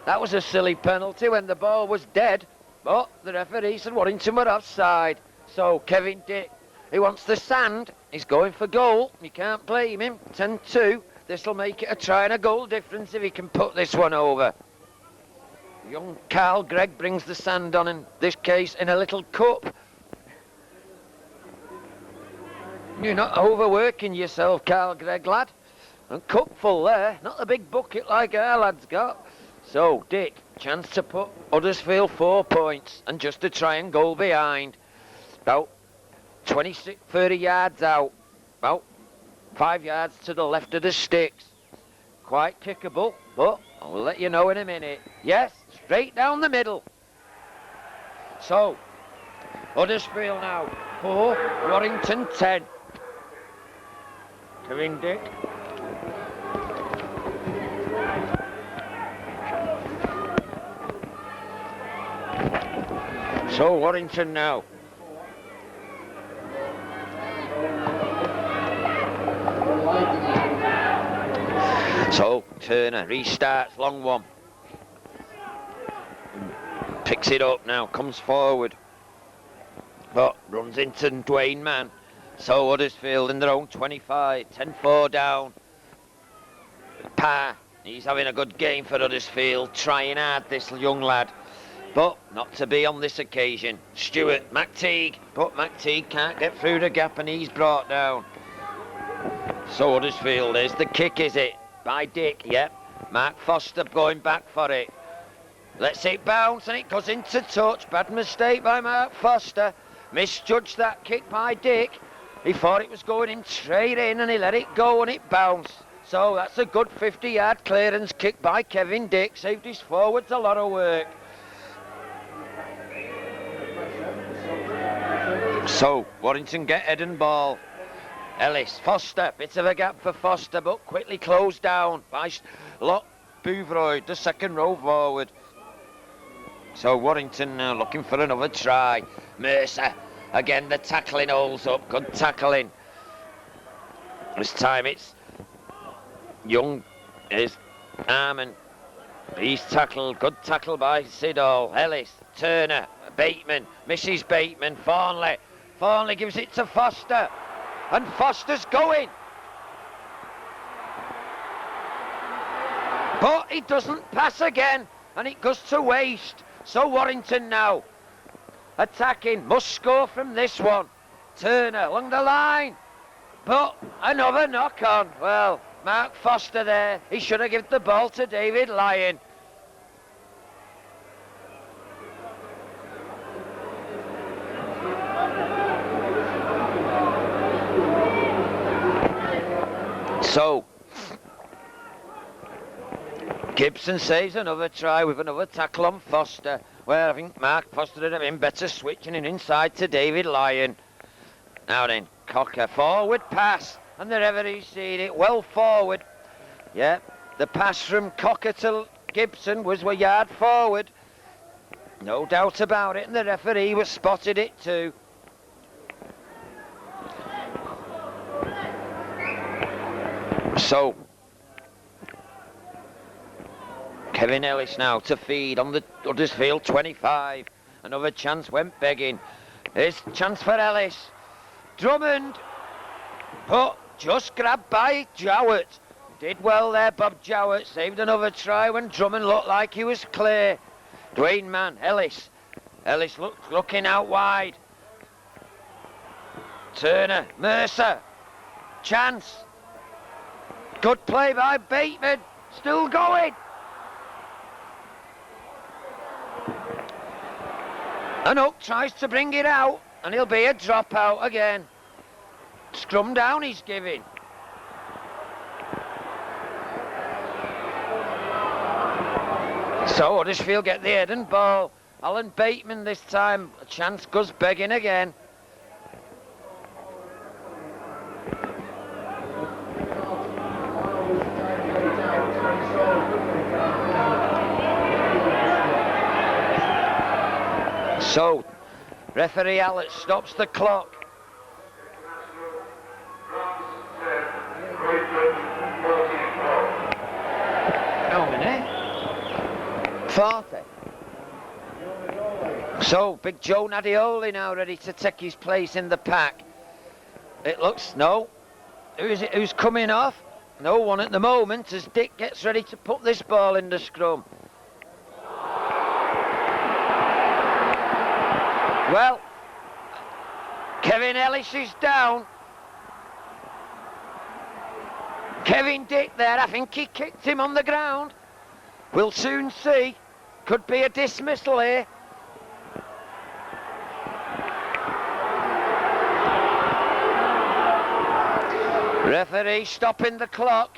that was a silly penalty when the ball was dead. But the referee said Warrington were offside. So Kevin Dick, he wants the sand. He's going for goal. You can't blame him. 10-2. This will make it a try and a goal difference if he can put this one over. Young Carl Gregg brings the sand on, in this case in a little cup. You're not overworking yourself, Carl Gregg, lad. And cup full there. Not the big bucket like our lad's got. So Dick, chance to put Huddersfield 4 points and just to try and goal behind. About 30 yards out. About 5 yards to the left of the sticks. Quite kickable, but I'll let you know in a minute. Yes, straight down the middle. So, Huddersfield now 4, Warrington 10. Kevin Dick. So, Warrington now. So Turner restarts, long one. Picks it up now, comes forward. But runs into Dwayne Mann. So Huddersfield in their own 25, 10-4 down. Parr, he's having a good game for Huddersfield, trying hard, this young lad. But not to be on this occasion. Stewart, McTeague, but McTeague can't get through the gap and he's brought down. So Huddersfield is the kick, is it? By Dick, yep. Mark Foster going back for it. Lets it bounce and it goes into touch. Bad mistake by Mark Foster. Misjudged that kick by Dick. He thought it was going in straight in and he let it go and it bounced. So that's a good 50-yard clearance kick by Kevin Dick. Saved his forwards a lot of work. So Warrington get head and ball. Ellis, Foster, bit of a gap for Foster, but quickly closed down by Booveroyd, the second row forward. So Warrington now looking for another try. Mercer, again the tackling holds up, good tackling. This time it's Young, is Armand. He's tackled, good tackle by Siddall. Ellis, Turner, Bateman, misses Bateman, Farnley. Farnley gives it to Foster. And Foster's going. But he doesn't pass again. And it goes to waste. So Warrington now attacking. Must score from this one. Turner along the line. But another knock on. Well, Mark Foster there. He should have given the ball to David Lyon. So, Gibson saves another try with another tackle on Foster. Well, I think Mark Foster would have been better switching it inside to David Lyon. Now then, Cocker, forward pass. And the referee's seen it well forward. Yeah, the pass from Cocker to Gibson was a yard forward. No doubt about it, and the referee was spotted it too. So, Kevin Ellis now to feed on the Huddersfield 25. Another chance went begging. Here's chance for Ellis. Drummond. But just grabbed by Jowett. Did well there, Bob Jowett. Saved another try when Drummond looked like he was clear. Dwayne Mann, Ellis. Ellis looking out wide. Turner, Mercer. Chance. Good play by Bateman. Still going. And Hook tries to bring it out, and he'll be a dropout again. Scrum down he's giving. So Huddersfield get the head and ball. Alan Bateman this time. A chance goes begging again. So, referee Allett stops the clock. How many? 40. So, big Joe Nadioli now ready to take his place in the pack. It looks, no. Who is it who's coming off? No one at the moment as Dick gets ready to put this ball in the scrum. Well, Kevin Ellis is down. Kevin Dick there, I think he kicked him on the ground. We'll soon see. Could be a dismissal here. Referee stopping the clock.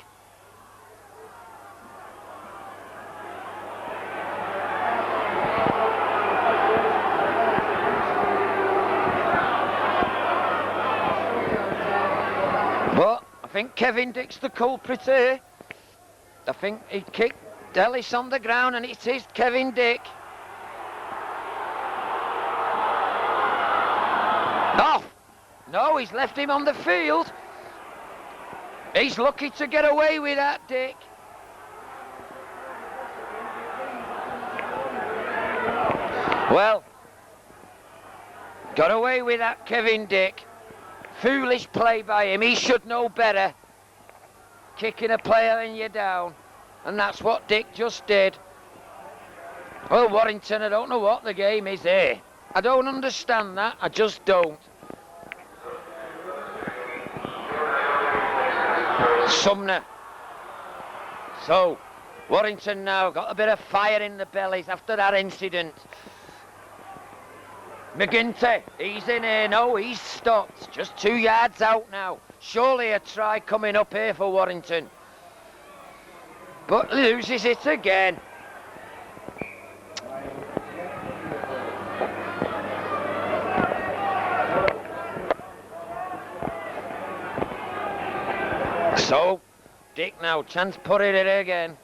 But I think Kevin Dick's the culprit here. I think he kicked Ellis on the ground, and it is Kevin Dick. Off! No, he's left him on the field. He's lucky to get away with that, Dick. Well, got away with that, Kevin Dick. Foolish play by him. He should know better. Kicking a player and you're down. And that's what Dick just did. Well, Warrington, I don't know what the game is here. I don't understand that. I just don't. Sumner. So, Warrington now got a bit of fire in the bellies after that incident. McGinty, he's in here. No, he's stopped. Just 2 yards out now. Surely a try coming up here for Warrington. But loses it again. So, Dick now, chance put it in again.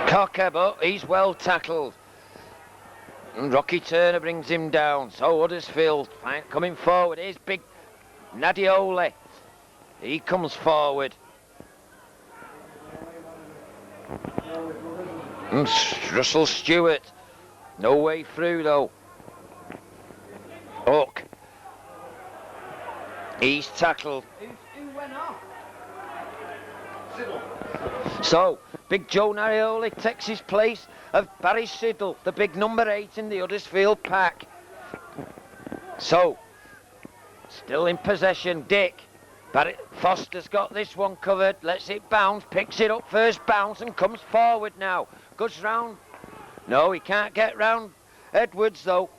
Cocker, but he's well tackled. And Rocky Turner brings him down. So Huddersfield coming forward. Here's big Nadioli. He comes forward. And Russell Stewart. No way through though. Hook. He's tackled. Who went off? So, big Joe Narioli takes his place of Barry Siddle, the big number 8 in the Huddersfield pack. So, still in possession, Dick. Barry Foster's got this one covered, lets it bounce, picks it up first bounce and comes forward now. Goes round. No, he can't get round Edwards though.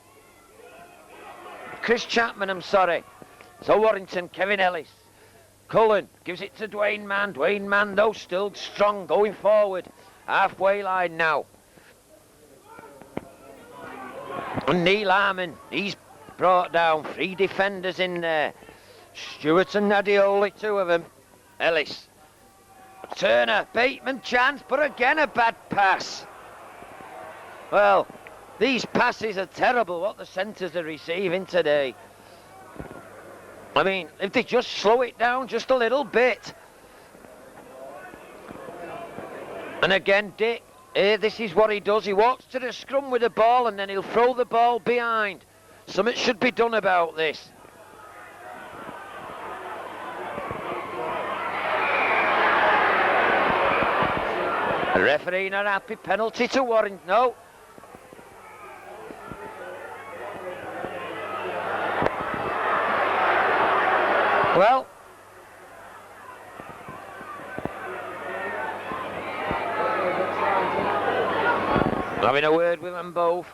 Chris Chapman, I'm sorry. So Warrington, Kevin Ellis. Cullen gives it to Dwayne Mann. Dwayne Mann, though, still strong, going forward. Halfway line now. And Neil Harmon, he's brought down. 3 defenders in there. Stewart and Nadioli, 2 of them. Ellis. Turner, Bateman, chance, but again a bad pass. Well, these passes are terrible, what the centres are receiving today. I mean, if they just slow it down just a little bit. And again, Dick, this is what he does. He walks to the scrum with the ball and then he'll throw the ball behind. Something should be done about this. The referee not happy. Penalty to Warrington. No. Well, having a word with them both.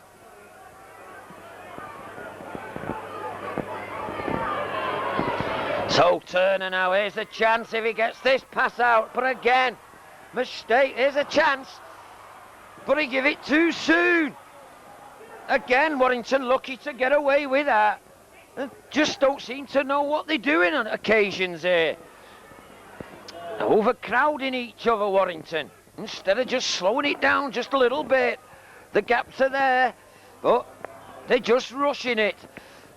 So Turner now, here's a chance if he gets this pass out, but again, mistake. Here's a chance, but he gave it too soon. Again, Warrington lucky to get away with that. They just don't seem to know what they're doing on occasions here. Overcrowding each other, Warrington, instead of just slowing it down just a little bit. The gaps are there, but they're just rushing it.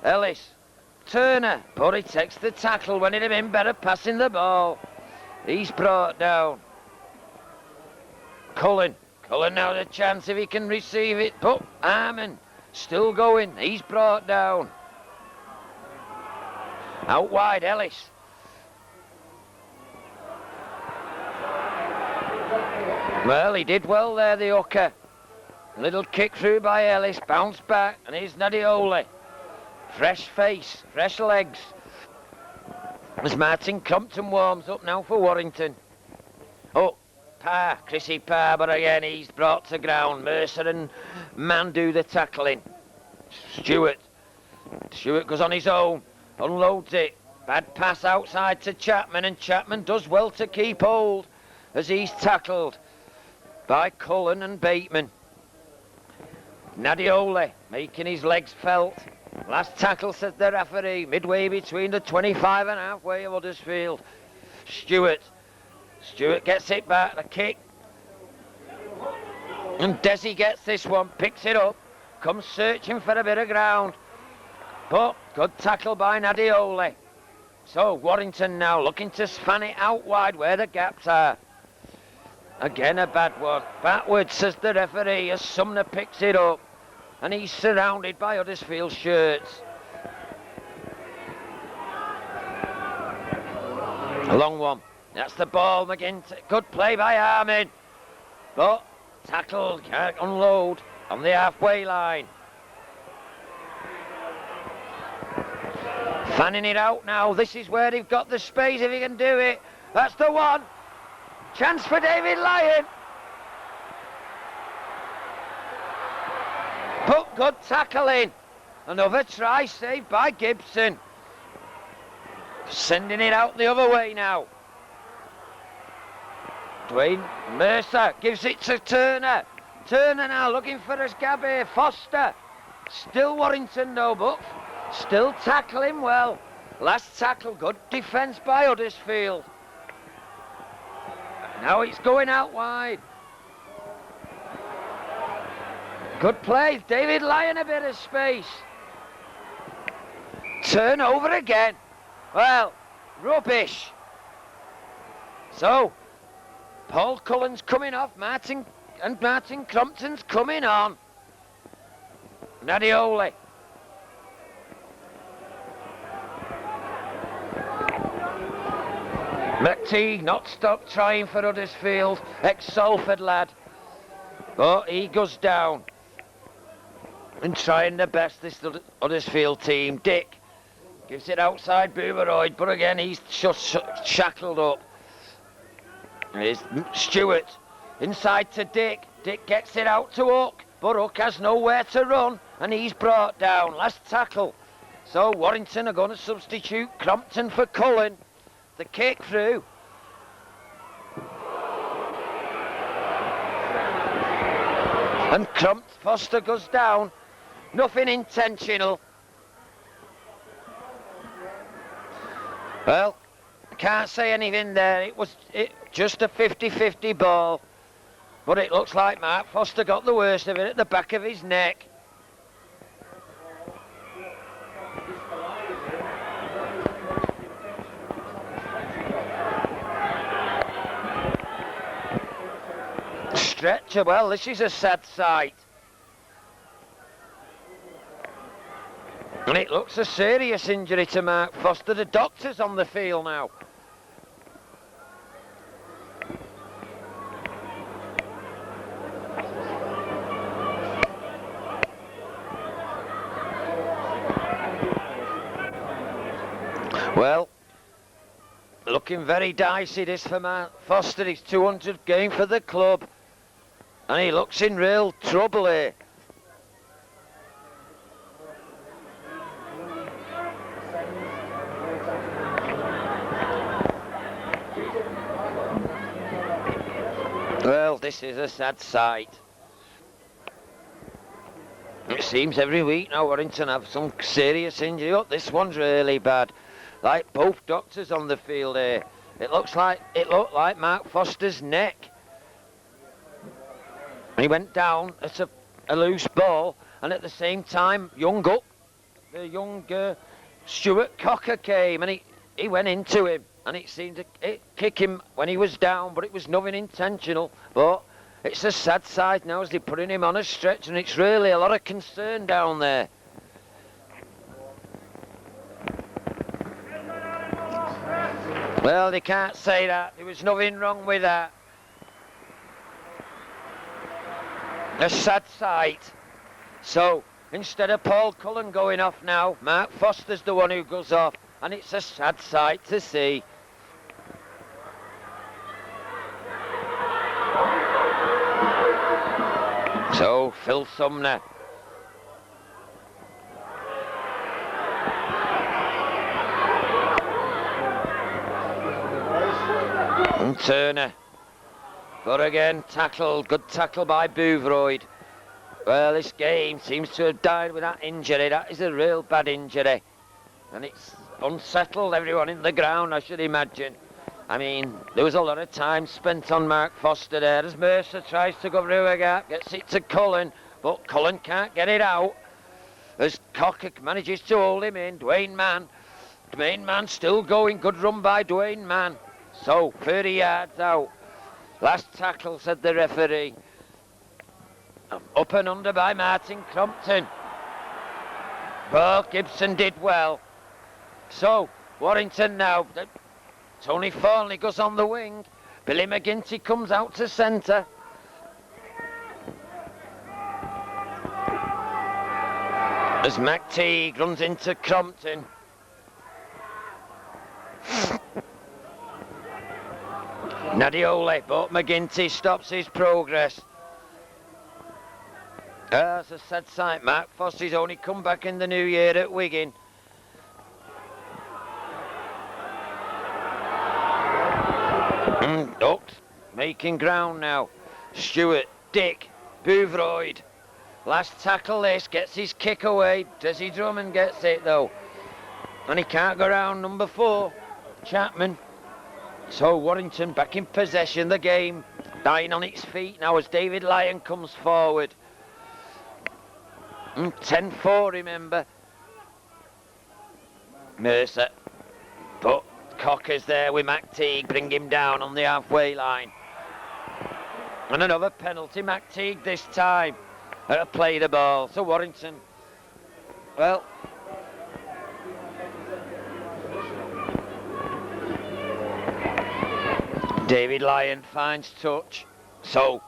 Ellis, Turner, but he takes the tackle when he'd have been better passing the ball. He's brought down. Cullen now the chance if he can receive it, but Harmon still going. He's brought down. Out wide, Ellis. Well, he did well there, the hooker. Little kick through by Ellis, bounce back, and here's Nadioli. Fresh face, fresh legs. As Martin Compton warms up now for Warrington. Oh, Parr, Chrissy Parr, but again he's brought to ground. Mercer and Mann do the tackling. Stewart goes on his own, unloads it. Bad pass outside to Chapman, and Chapman does well to keep hold as he's tackled by Cullen and Bateman. Nadioli making his legs felt. Last tackle, says the referee, midway between the 25 and halfway of Huddersfield. Stewart gets it back, the kick. And Desi gets this one, picks it up, comes searching for a bit of ground. But good tackle by Nadioli. So Warrington now looking to span it out wide where the gaps are. Again a bad one. Backwards, says the referee, as Sumner picks it up. And he's surrounded by Huddersfield shirts. A long one. That's the ball. McGinn. Good play by Harmon. But tackled. Can't unload on the halfway line. Fanning it out now. This is where they've got the space if he can do it. That's the one. Chance for David Lyon. But good tackling. Another try saved by Gibson. Sending it out the other way now. Dwayne Mercer gives it to Turner. Turner now looking for his gab here. Foster. Still Warrington though, but still tackling well. Last tackle, good defence by Huddersfield. Now it's going out wide. Good play, David Lyon a bit of space. Turnover again. Well, rubbish. So, Paul Cullen's coming off, Martin Crompton's coming on. Nadioli. McTeague not stopped trying for Huddersfield, ex-Salford lad. But he goes down. And trying the best, this Huddersfield team. Dick gives it outside Boomeroyd, but again he's shackled up. Here's Stewart inside to Dick. Dick gets it out to Hook, but Hook has nowhere to run, and he's brought down. Last tackle. So Warrington are going to substitute Crompton for Cullen. The kick through. And Foster goes down. Nothing intentional. Well, I can't say anything there. It was just a 50-50 ball. But it looks like Mark Foster got the worst of it at the back of his neck. stretcher. Well, this is a sad sight. And it looks a serious injury to Mark Foster. The doctor's on the field now. Well, looking very dicey this for Mark Foster. His 200th game for the club. And he looks in real trouble here. Well, this is a sad sight. It seems every week now Warrington have some serious injury. Oh, this one's really bad. Like both doctors on the field here. It looked like Mark Foster's neck. He went down at a loose ball, and at the same time, the young Stuart Cocker came, and he went into him, and it seemed to kick him when he was down, but it was nothing intentional. But it's a sad sight now as they're putting him on a stretch, and it's really a lot of concern down there. Well, they can't say that. There was nothing wrong with that. A sad sight. So, instead of Paul Cullen going off now, Mark Foster's the one who goes off. And it's a sad sight to see. So, Phil Sumner. And Turner. But again, good tackle by Boothroyd. Well, this game seems to have died with that injury. That is a real bad injury. And it's unsettled everyone in the ground, I should imagine. I mean, there was a lot of time spent on Mark Foster there as Mercer tries to go through a gap, gets it to Cullen, but Cullen can't get it out. As Cocker manages to hold him in, Dwayne Mann still going, good run by Dwayne Mann. So, 30 yards out. Last tackle, said the referee. Up and under by Martin Crompton. Well, Gibson did well. So, Warrington now. Tony Thornley goes on the wing. Billy McGinty comes out to centre. As McTeague runs into Crompton. Nadiole, but McGinty stops his progress. That's a sad sight. Mark Foster's only come back in the new year at Wigan. Ducks making ground now. Stewart, Dick, Boothroyd. Last tackle this, gets his kick away. Desi Drummond gets it though. And he can't go round number 4, Chapman. So Warrington back in possession, the game dying on its feet now as David Lyon comes forward. 10-4, remember. Mercer. But Cocker's there with McTeague, bring him down on the halfway line. And another penalty, McTeague this time. Play the ball. So Warrington, well, David Lyon finds touch. So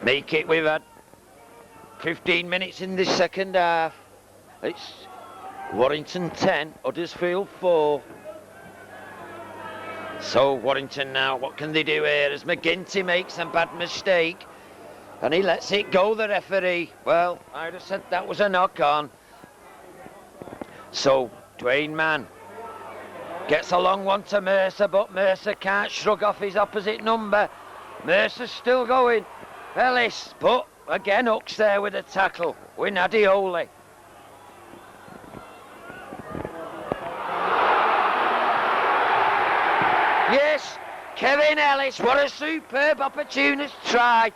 make it. We've had 15 minutes in this second half. It's Warrington 10, Huddersfield 4. So Warrington now, what can they do here as McGinty makes a bad mistake and he lets it go, the referee. Well, I'd have said that was a knock on. So Dwayne Mann gets a long one to Mercer, but Mercer can't shrug off his opposite number. Mercer's still going. Ellis, but again Hooks there with a tackle with Nadiole. Yes, Kevin Ellis, what a superb opportunist try.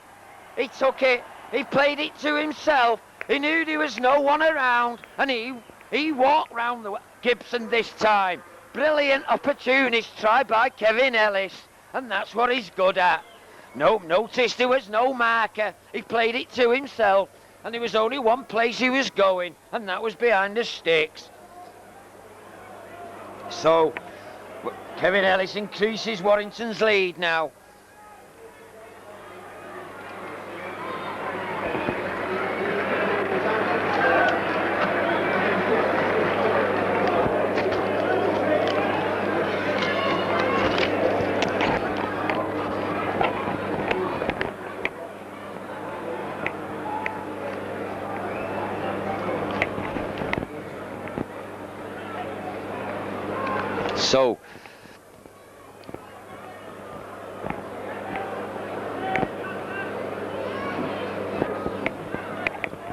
He took it, he played it to himself, he knew there was no one around, and he walked round the Gibson this time. Brilliant opportunist try by Kevin Ellis. and that's what he's good at. Noticed there was no marker. He played it to himself, and there was only one place he was going, and that was behind the sticks. So Kevin Ellis increases Warrington's lead now. So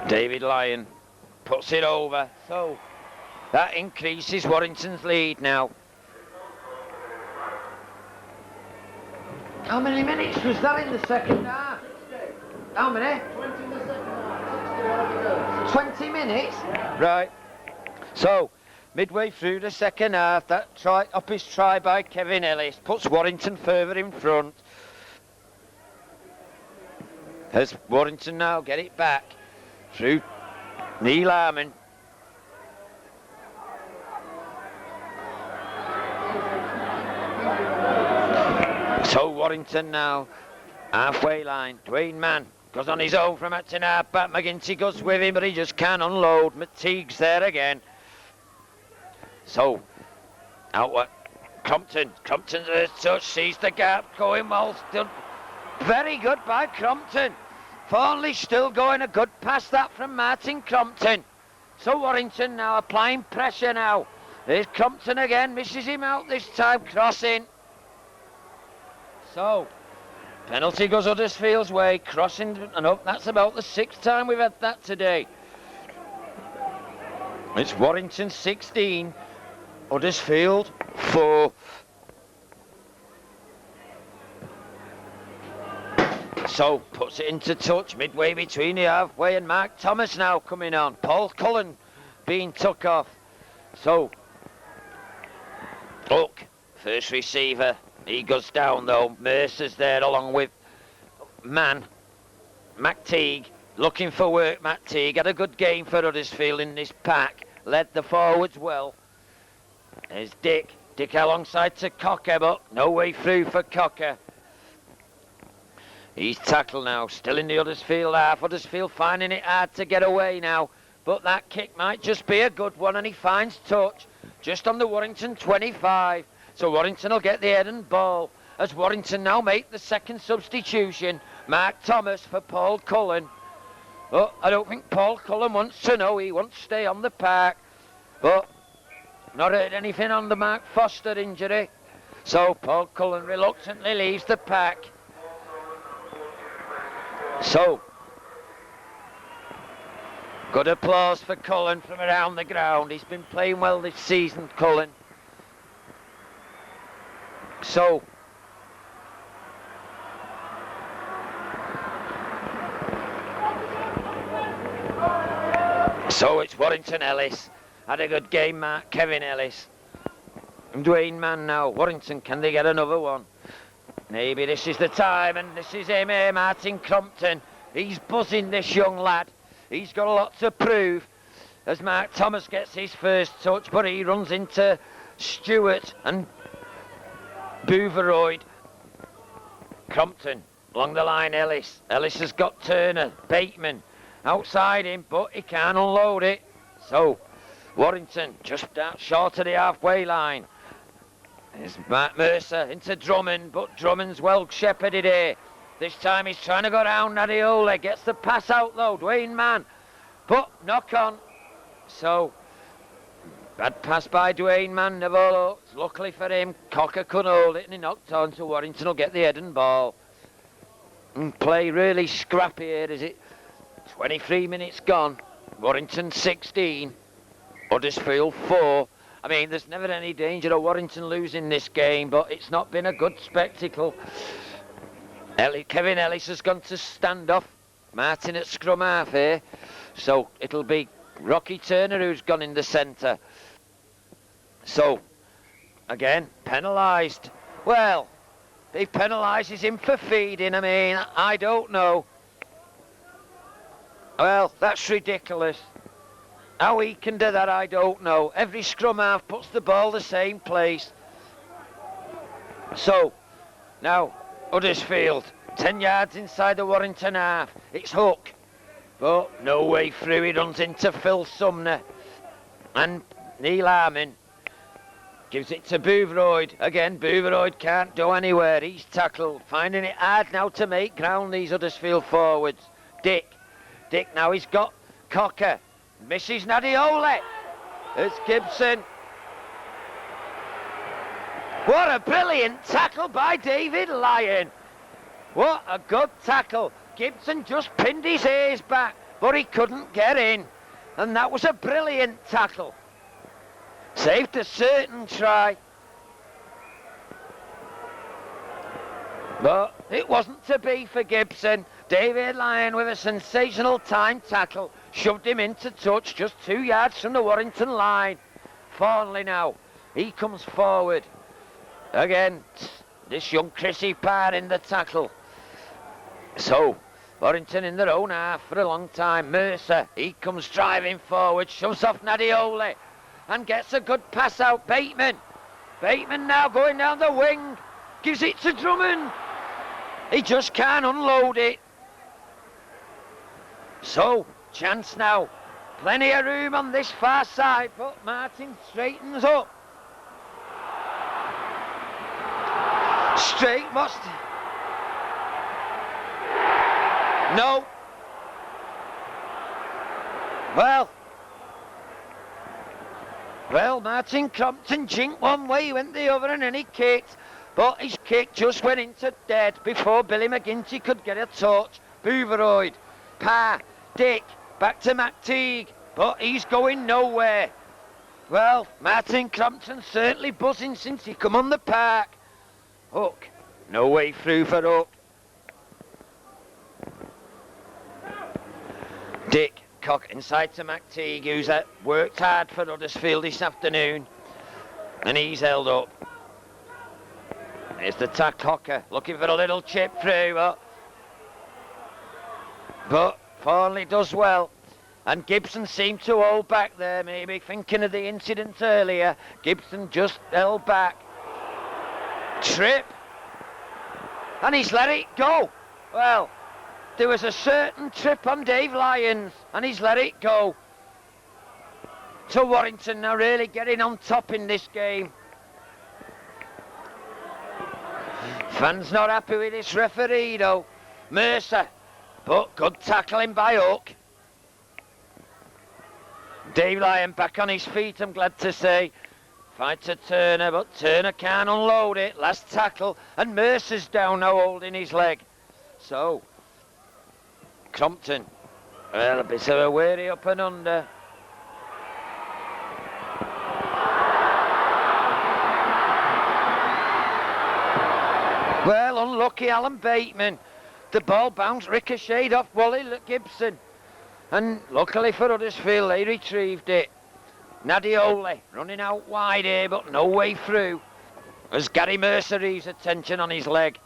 David Lyon puts it over, so that increases Warrington's lead now. How many minutes was that in the second half? How many? 20 in the second half. 20 minutes? Right. So midway through the second half, that up-ish try by Kevin Ellis puts Warrington further in front. As Warrington now get it back through Neil Harmon. So Warrington now, halfway line, Dwayne Mann goes on his own from at half back. McGinty goes with him, but he just can't unload. McTeague's there again. So, out what? Crompton's first touch, sees the gap, going well, still very good by Crompton. Thornley still going a good pass that from Martin Crompton. So Warrington now applying pressure now. There's Crompton again, misses him out this time, crossing. So, penalty goes Huddersfield's way, crossing and up. That's about the 6th time we've had that today. It's Warrington 16. Huddersfield 4. So puts it into touch midway between the halfway, and Mark Thomas now coming on. Paul Cullen being took off. So Hook, first receiver, he goes down though. Mercer's there along with Mann. McTeague looking for work. McTeague had a good game for Huddersfield in this pack, led the forwards well. There's Dick alongside to Cocker, but no way through for Cocker. He's tackled now, still in the Huddersfield half. Huddersfield finding it hard to get away now, but that kick might just be a good one, and he finds touch just on the Warrington 25. So Warrington will get the head and ball as Warrington now make the second substitution. Mark Thomas for Paul Cullen. Oh, I don't think Paul Cullen wants to know. He wants to stay on the park, but not heard anything on the Mark Foster injury. So Paul Cullen reluctantly leaves the pack. So, good applause for Cullen from around the ground. He's been playing well this season, Cullen. So, it's Warrington Ellis. Had a good game, Mark. Kevin Ellis. And Dwayne Mann now. Warrington, can they get another one? Maybe this is the time, and this is him here, Martin Crompton. He's buzzing, this young lad. He's got a lot to prove as Mark Thomas gets his first touch, but he runs into Stewart and Booveroyd. Crompton along the line, Ellis. Ellis has got Turner, Bateman outside him, but he can't unload it. So Warrington just out short of the halfway line. There's Matt Mercer into Drummond, but Drummond's well shepherded here. This time he's trying to go down Nadiola, gets the pass out though, Dwayne Mann, but knock on. So, bad pass by Dwayne Mann, never looks. Luckily for him, Cocker couldn't hold it and he knocked on, so Warrington will get the head and ball. And play really scrappy here, is it? 23 minutes gone, Warrington 16, Huddersfield 4. I mean, there's never any danger of Warrington losing this game, but it's not been a good spectacle. Kevin Ellis has gone to stand off. Martin at scrum half here. So it'll be Rocky Turner who's gone in the centre. So, again, penalised. Well, he penalises him for feeding. I mean, I don't know. Well, that's ridiculous. How he can do that, I don't know. Every scrum half puts the ball the same place. So, now, Huddersfield, 10 yards inside the Warrington half. It's Hook. But no way through. He runs into Phil Sumner. And Neil Harmon gives it to Boothroyd. Again, Boothroyd can't go anywhere. He's tackled. Finding it hard now to make ground, these Huddersfield forwards. Dick now, he's got Cocker. Misses Nadiola. It's Gibson. What a brilliant tackle by David Lyon. What a good tackle. Gibson just pinned his ears back, but he couldn't get in. And that was a brilliant tackle. Saved a certain try. But it wasn't to be for Gibson. David Lyon with a sensational time tackle shoved him into touch just 2 yards from the Warrington line. Thornley now, he comes forward. Again, this young Chrissy Parr in the tackle. So, Warrington in their own half for a long time. Mercer, he comes driving forward, shoves off Nadiola and gets a good pass out. Bateman now going down the wing, gives it to Drummond. He just can't unload it. So, chance now. Plenty of room on this far side, but Martin straightens up. Straight must... No. Well, Martin Crompton jinked one way, he went the other, and then he kicked. But his kick just went into dead before Billy McGinty could get a touch. Boothroyd, Parr, Dick, back to McTeague, but he's going nowhere. Well, Martin Crompton certainly buzzing since he come on the park. Hook, no way through for Hook. Dick, Cock inside to McTeague, who's worked hard for Huddersfield this afternoon, and he's held up. There's the tack Hocker, looking for a little chip through, but Thornley does well. And Gibson seemed to hold back there, maybe thinking of the incident earlier. Gibson just held back. Trip. And he's let it go. Well, there was a certain trip on Dave Lyons, and he's let it go. So Warrington now really getting on top in this game. Fans not happy with this referee though. Mercer, but good tackling by Hook. Dave Lyon back on his feet, I'm glad to say. Fight to Turner, but Turner can't unload it. Last tackle, and Mercer's down now holding his leg. So, Crompton, well, a bit of a weary up and under. Well, unlucky Alan Bateman. The ball bounced, ricocheted off Wally Gibson. And luckily for Huddersfield, they retrieved it. Nadiola running out wide here, but no way through. As Gary Mercer eases attention on his leg.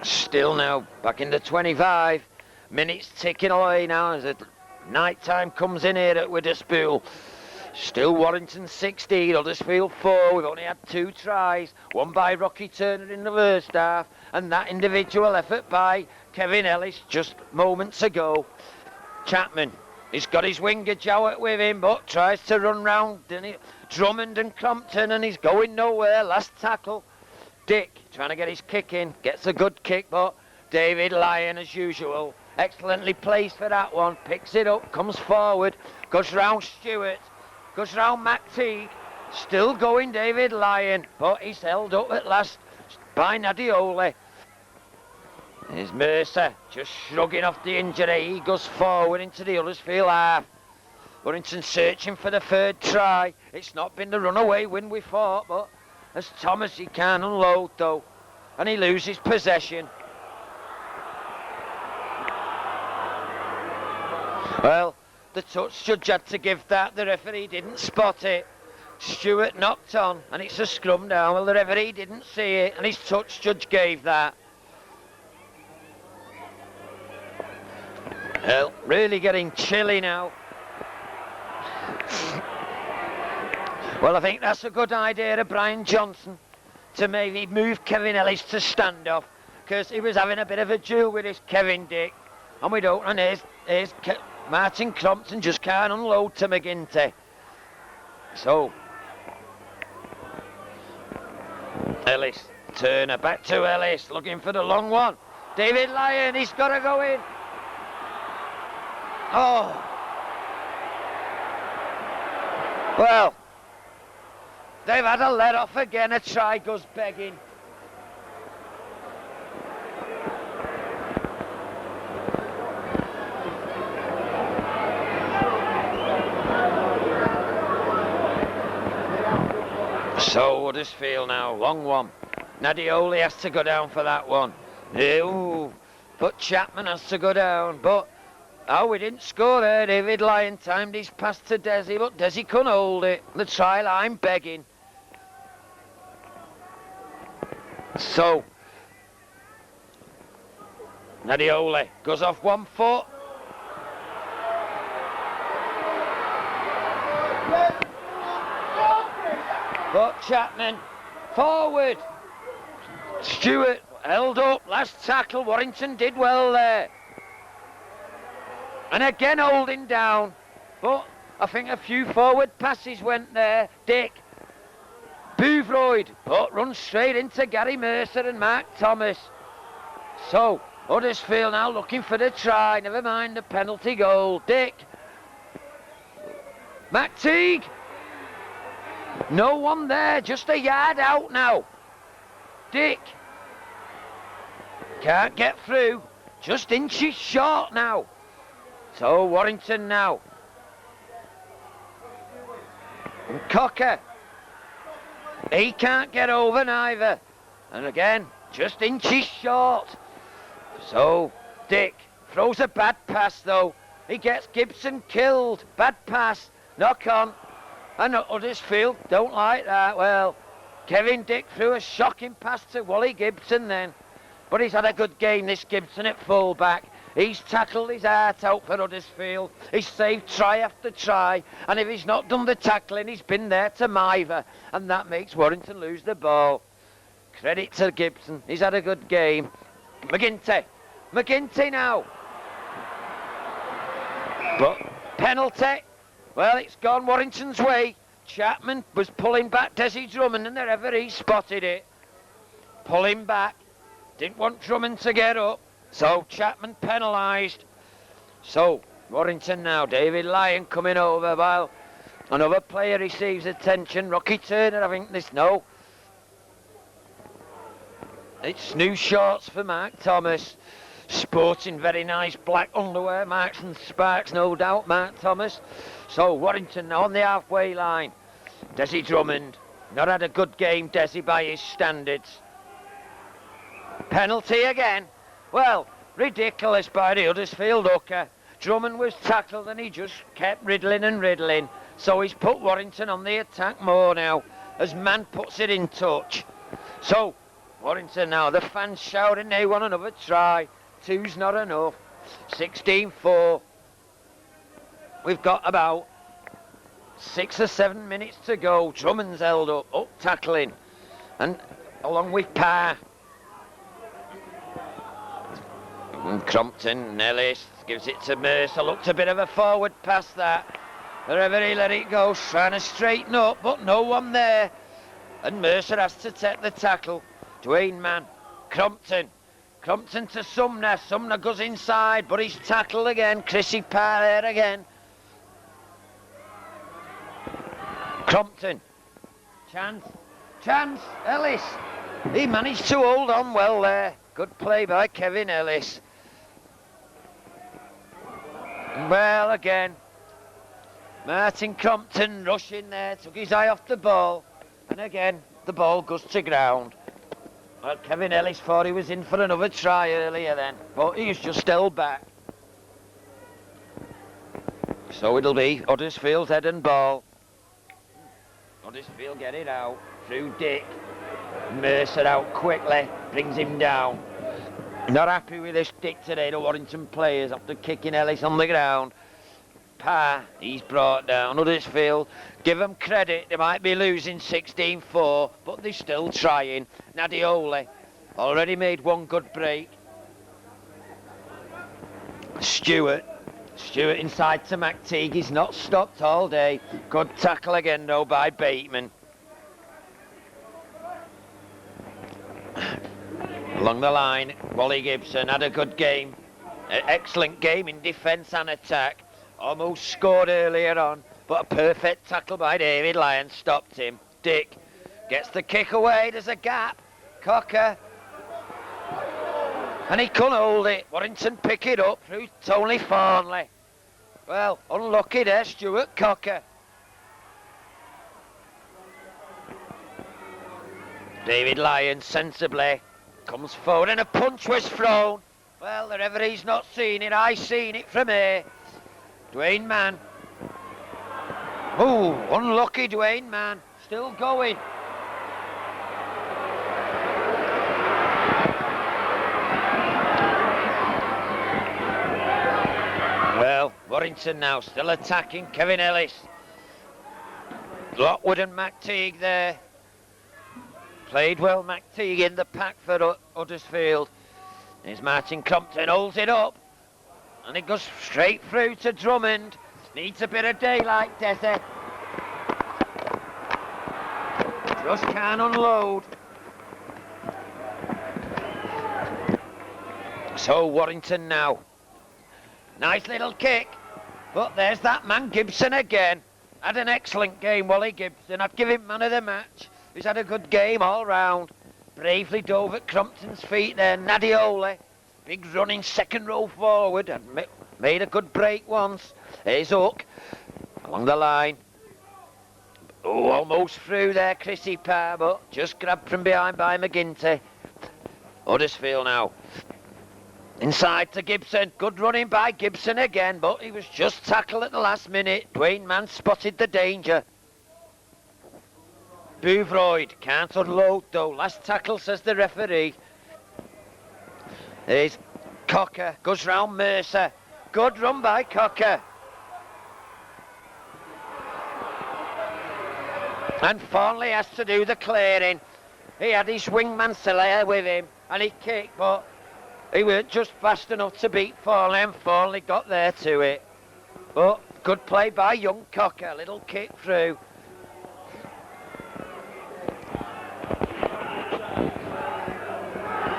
Still now, back in the 25. Minutes ticking away now as the night time comes in here at Witherspool. Still Warrington 16, Huddersfield 4. We've only had 2 tries. One by Rocky Turner in the first half, and that individual effort by Kevin Ellis just moments ago. Chapman, he's got his winger Jowett with him, but tries to run round Drummond and Crompton, and he's going nowhere. Last tackle. Dick trying to get his kick in, gets a good kick, but David Lyon, as usual, excellently placed for that one. Picks it up, comes forward, goes round Stewart, goes round McTeague. Still going David Lyon, but he's held up at last by Nadiola. There's Mercer, just shrugging off the injury. He goes forward into the Huddersfield half. Warrington searching for the third try. It's not been the runaway win we thought, but as Thomas, he can't unload though, and he loses possession. Well, the touch judge had to give that. The referee didn't spot it. Stewart knocked on, and it's a scrum down. Well, the referee didn't see it, and his touch judge gave that. Well, really getting chilly now. Well, I think that's a good idea of Brian Johnson to maybe move Kevin Ellis to stand off, because he was having a bit of a duel with this Kevin Dick, and we don't, and here's Martin Crompton just can't unload to McGinty. So Ellis, Turner, back to Ellis, looking for the long one. David Lyon, he's got to go in. Oh. Well, they've had a let off again, a try goes begging. So Huddersfield now, long one. Nadioli has to go down for that one. Ooh, but Chapman has to go down. But, oh, we didn't score there. David Lyon timed his pass to Desi, but Desi couldn't hold it. The try line begging. So, Nadioli goes off 1 foot. But Chapman, forward. Stewart held up, last tackle. Warrington did well there. And again holding down. But I think a few forward passes went there. Dick, Boothroyd, but runs straight into Gary Mercer and Mark Thomas. So, Huddersfield now looking for the try. Never mind the penalty goal. Dick. McTeague. No one there, just a yard out now. Dick. Can't get through, just inches short now. So Warrington now. And Cocker. He can't get over neither. And again, just inches short. So Dick throws a bad pass though. He gets Gibson killed. Bad pass, knock on. And Huddersfield don't like that. Well, Kevin Dick threw a shocking pass to Wally Gibson then. But he's had a good game, this Gibson at full-back. He's tackled his heart out for Huddersfield. He's saved try after try. And if he's not done the tackling, he's been there to Miver. And that makes Warrington lose the ball. Credit to Gibson. He's had a good game. McGinty. McGinty now. But penalty. Well, it's gone Warrington's way. Chapman was pulling back Desi Drummond and the referee spotted it. Pulling back. Didn't want Drummond to get up. So Chapman penalised. So Warrington now. David Lyon coming over while another player receives attention. Rocky Turner, I think this. No. It's new shorts for Mark Thomas. Sporting very nice black underwear. Marks and Sparks, no doubt, Mark Thomas. So Warrington on the halfway line. Desi Drummond. Not had a good game, Desi, by his standards. Penalty again. Well, ridiculous by the Huddersfield hooker. Drummond was tackled and he just kept riddling and riddling. So he's put Warrington on the attack more now as Man puts it in touch. So Warrington now, the fans shouting they want another try. 2's not enough. 16-4. We've got about 6 or 7 minutes to go. Drummond's held up tackling. And along with Parr. And Crompton, Ellis gives it to Mercer. Looked a bit of a forward pass that. The referee let it go, trying to straighten up, but no one there. And Mercer has to take the tackle. Dwayne Mann, Crompton to Sumner. Sumner goes inside, but he's tackled again. Chrissy Parr there again. Crompton. Chance. Ellis. He managed to hold on well there. Good play by Kevin Ellis. Well, again, Martin Crompton rushing there, took his eye off the ball. And again, the ball goes to ground. Well, Kevin Ellis thought he was in for another try earlier then, but he's just held back. So it'll be Huddersfield's head and ball. Huddersfield get it out through Dick. Mercer out quickly, brings him down. Not happy with this Dick today, the Warrington players, after kicking Ellis on the ground. Parr, he's brought down. Huddersfield, give them credit, they might be losing 16-4, but they're still trying. Nadioli already made one good break. Stewart inside to McTeague, he's not stopped all day. Good tackle again though by Bateman. Along the line, Wally Gibson had a good game. An excellent game in defence and attack. Almost scored earlier on, but a perfect tackle by David Lyon stopped him. Dick gets the kick away, there's a gap. Cocker. And he couldn't hold it. Warrington pick it up through Tony Farnley. Well, unlucky there, Stuart Cocker. David Lyon sensibly comes forward and a punch was thrown. Well, the referee's not seen it, I seen it from here. Dwayne Mann. Oh, unlucky Dwayne Mann. Still going. Well, Warrington now still attacking Kevin Ellis. Lockwood and McTeague there. Played well, McTeague in the pack for Huddersfield. Here's Martin Crompton, holds it up. And it goes straight through to Drummond. Needs a bit of daylight, Desi. Just can't unload. So Warrington now. Nice little kick. But there's that man Gibson again. Had an excellent game, Wally Gibson. I'd give him man of the match. He's had a good game all round. Bravely dove at Crompton's feet there. Nadioli. Big running second row forward and made a good break once. Here's Hook along the line. Oh, almost through there, Chrissy Parr, but just grabbed from behind by McGinty. Huddersfield now. Inside to Gibson. Good running by Gibson again, but he was just tackled at the last minute. Dwayne Mann spotted the danger. Boothroyd can't unload though. Last tackle, says the referee. There's Cocker, goes round Mercer. Good run by Cocker. And Farnley has to do the clearing. He had his wingman Selaire with him and he kicked, but he weren't just fast enough to beat Farnley, and Farnley got there to it. But good play by young Cocker, little kick through.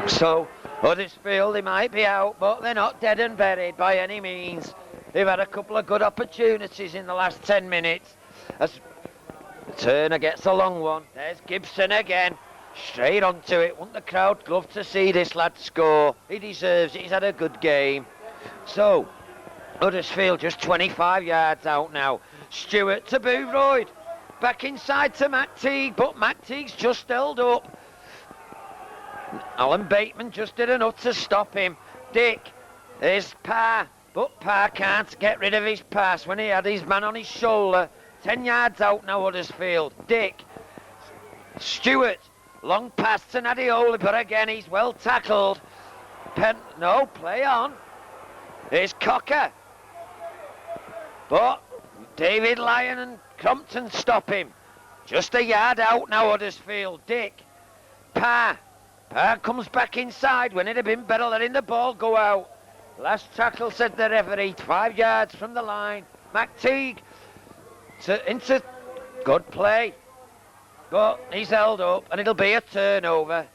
So Huddersfield, they might be out, but they're not dead and buried by any means. They've had a couple of good opportunities in the last 10 minutes. As Turner gets a long one. There's Gibson again. Straight onto it. Want the crowd love to see this lad score. He deserves it. He's had a good game. So, Huddersfield just 25 yards out now. Stewart to Boothroyd. Back inside to McTeague, but McTeague's just held up. Alan Bateman just did enough to stop him. Dick, there's Parr, but Parr can't get rid of his pass when he had his man on his shoulder. 10 yards out now, Huddersfield. Dick, Stewart, long pass to Nadioli, but again he's well tackled. No, play on. Here's Cocker. But David Lyon and Crompton stop him. Just a yard out now, Huddersfield. Dick, Parr comes back inside when it'd have been better letting the ball go out. Last tackle, said the referee, 5 yards from the line. McTeague into good play, but he's held up and it'll be a turnover.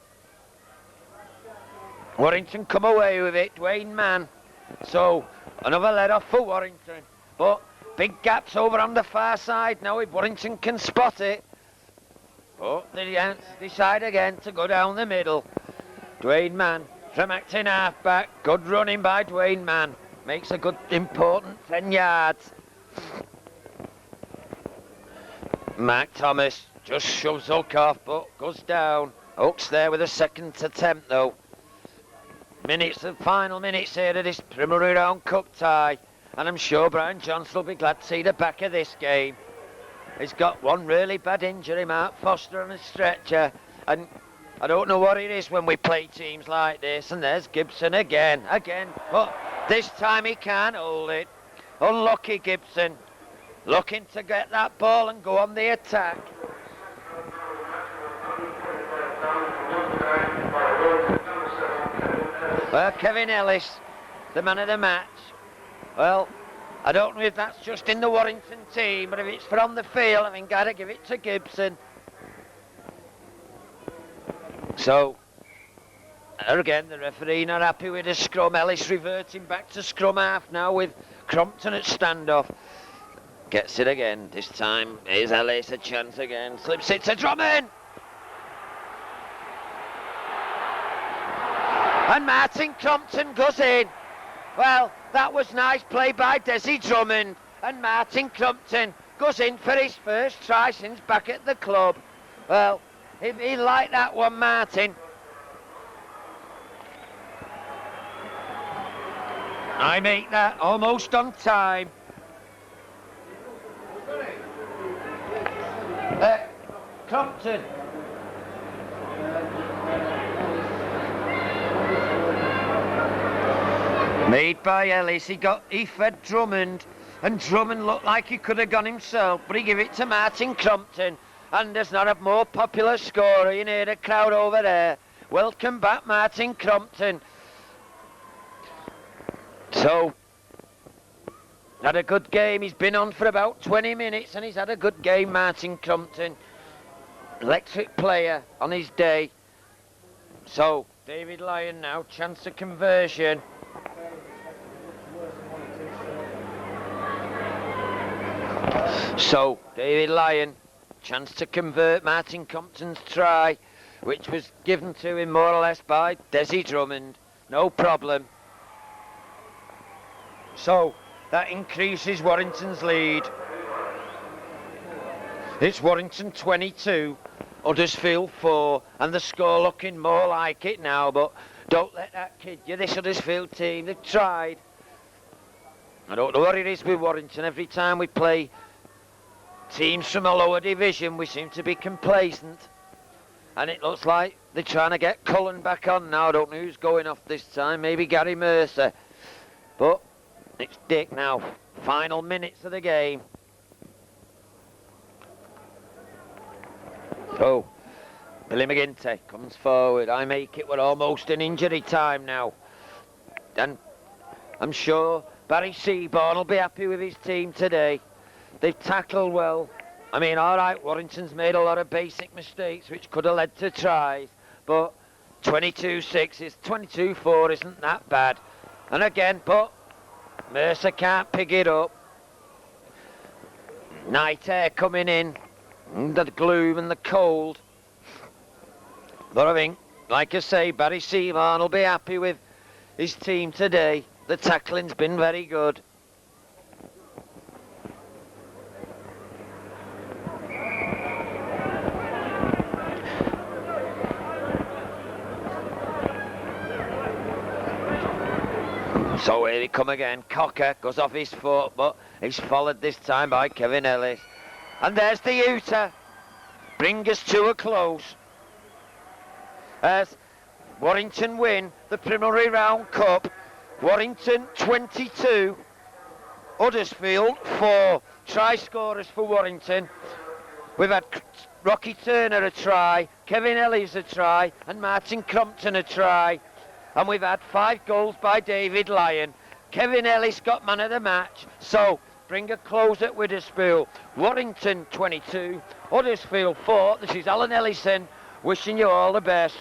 Warrington come away with it, Dwayne Mann. So another let off for Warrington, but big gaps over on the far side now if Warrington can spot it. But they decide again to go down the middle. Dwayne Mann from acting half-back. Good running by Dwayne Mann. Makes a good, important 10 yards. Mark Thomas just shoves Hook off, but goes down. Hook's there with a second attempt, though. The final minutes here of this preliminary round cup tie. And I'm sure Brian Johnson will be glad to see the back of this game. He's got one really bad injury, Mark Foster, on a stretcher. And I don't know what it is when we play teams like this. And there's Gibson again. But this time he can't hold it. Unlucky Gibson. Looking to get that ball and go on the attack. Well, Kevin Ellis, the man of the match. Well, I don't know if that's just in the Warrington team, but if it's from the field, I think I'd give it to Gibson. So, again, the referee not happy with the scrum. Ellis reverting back to scrum half now with Crompton at standoff. Gets it again. This time, here's Ellis, a chance again. Slips it to Drummond. And Martin Crompton goes in. Well, that was nice play by Desi Drummond. And Martin Crompton goes in for his first try since back at the club. Well, he liked that one, Martin. I make that almost on time. Crompton. Made by Ellis. He fed Drummond, and Drummond looked like he could have gone himself, but he gave it to Martin Crompton. And there's not a more popular scorer. You hear the crowd over there. Welcome back, Martin Crompton. So, had a good game. He's been on for about 20 minutes, and he's had a good game, Martin Crompton. Electric player on his day. So, David Lyon now, chance of conversion. So, David Lyon, chance to convert Martin Crompton's try, which was given to him more or less by Desi Drummond. No problem. So, that increases Warrington's lead. It's Warrington 22, Huddersfield 4, and the score looking more like it now, but don't let that kid you. This Huddersfield team, they've tried. I don't know what it is with Warrington. Every time we play teams from a lower division, we seem to be complacent. And it looks like they're trying to get Cullen back on now. I don't know who's going off this time. Maybe Gary Mercer. But it's Dick now. Final minutes of the game. Oh, Billy McGinty comes forward. I make it. We're almost in injury time now. And I'm sure Barry Seaborn will be happy with his team today. They've tackled well. I mean, all right, Warrington's made a lot of basic mistakes which could have led to tries, but 22-6 is 22-4 isn't that bad. And again, but Mercer can't pick it up. Night air coming in, the gloom and the cold. But I think, like I say, Barry Seaborn will be happy with his team today. The tackling's been very good. So here he come again. Cocker goes off his foot, but he's followed this time by Kevin Ellis. And there's the Utah. Bring us to a close. As Warrington win the Primary Round Cup. Warrington 22, Huddersfield 4. Try scorers for Warrington. We've had Rocky Turner a try, Kevin Ellis a try, and Martin Crompton a try. And we've had 5 goals by David Lyon. Kevin Ellis got man of the match. So, bring a close at Huddersfield. Warrington 22, Huddersfield 4. This is Alan Ellison wishing you all the best.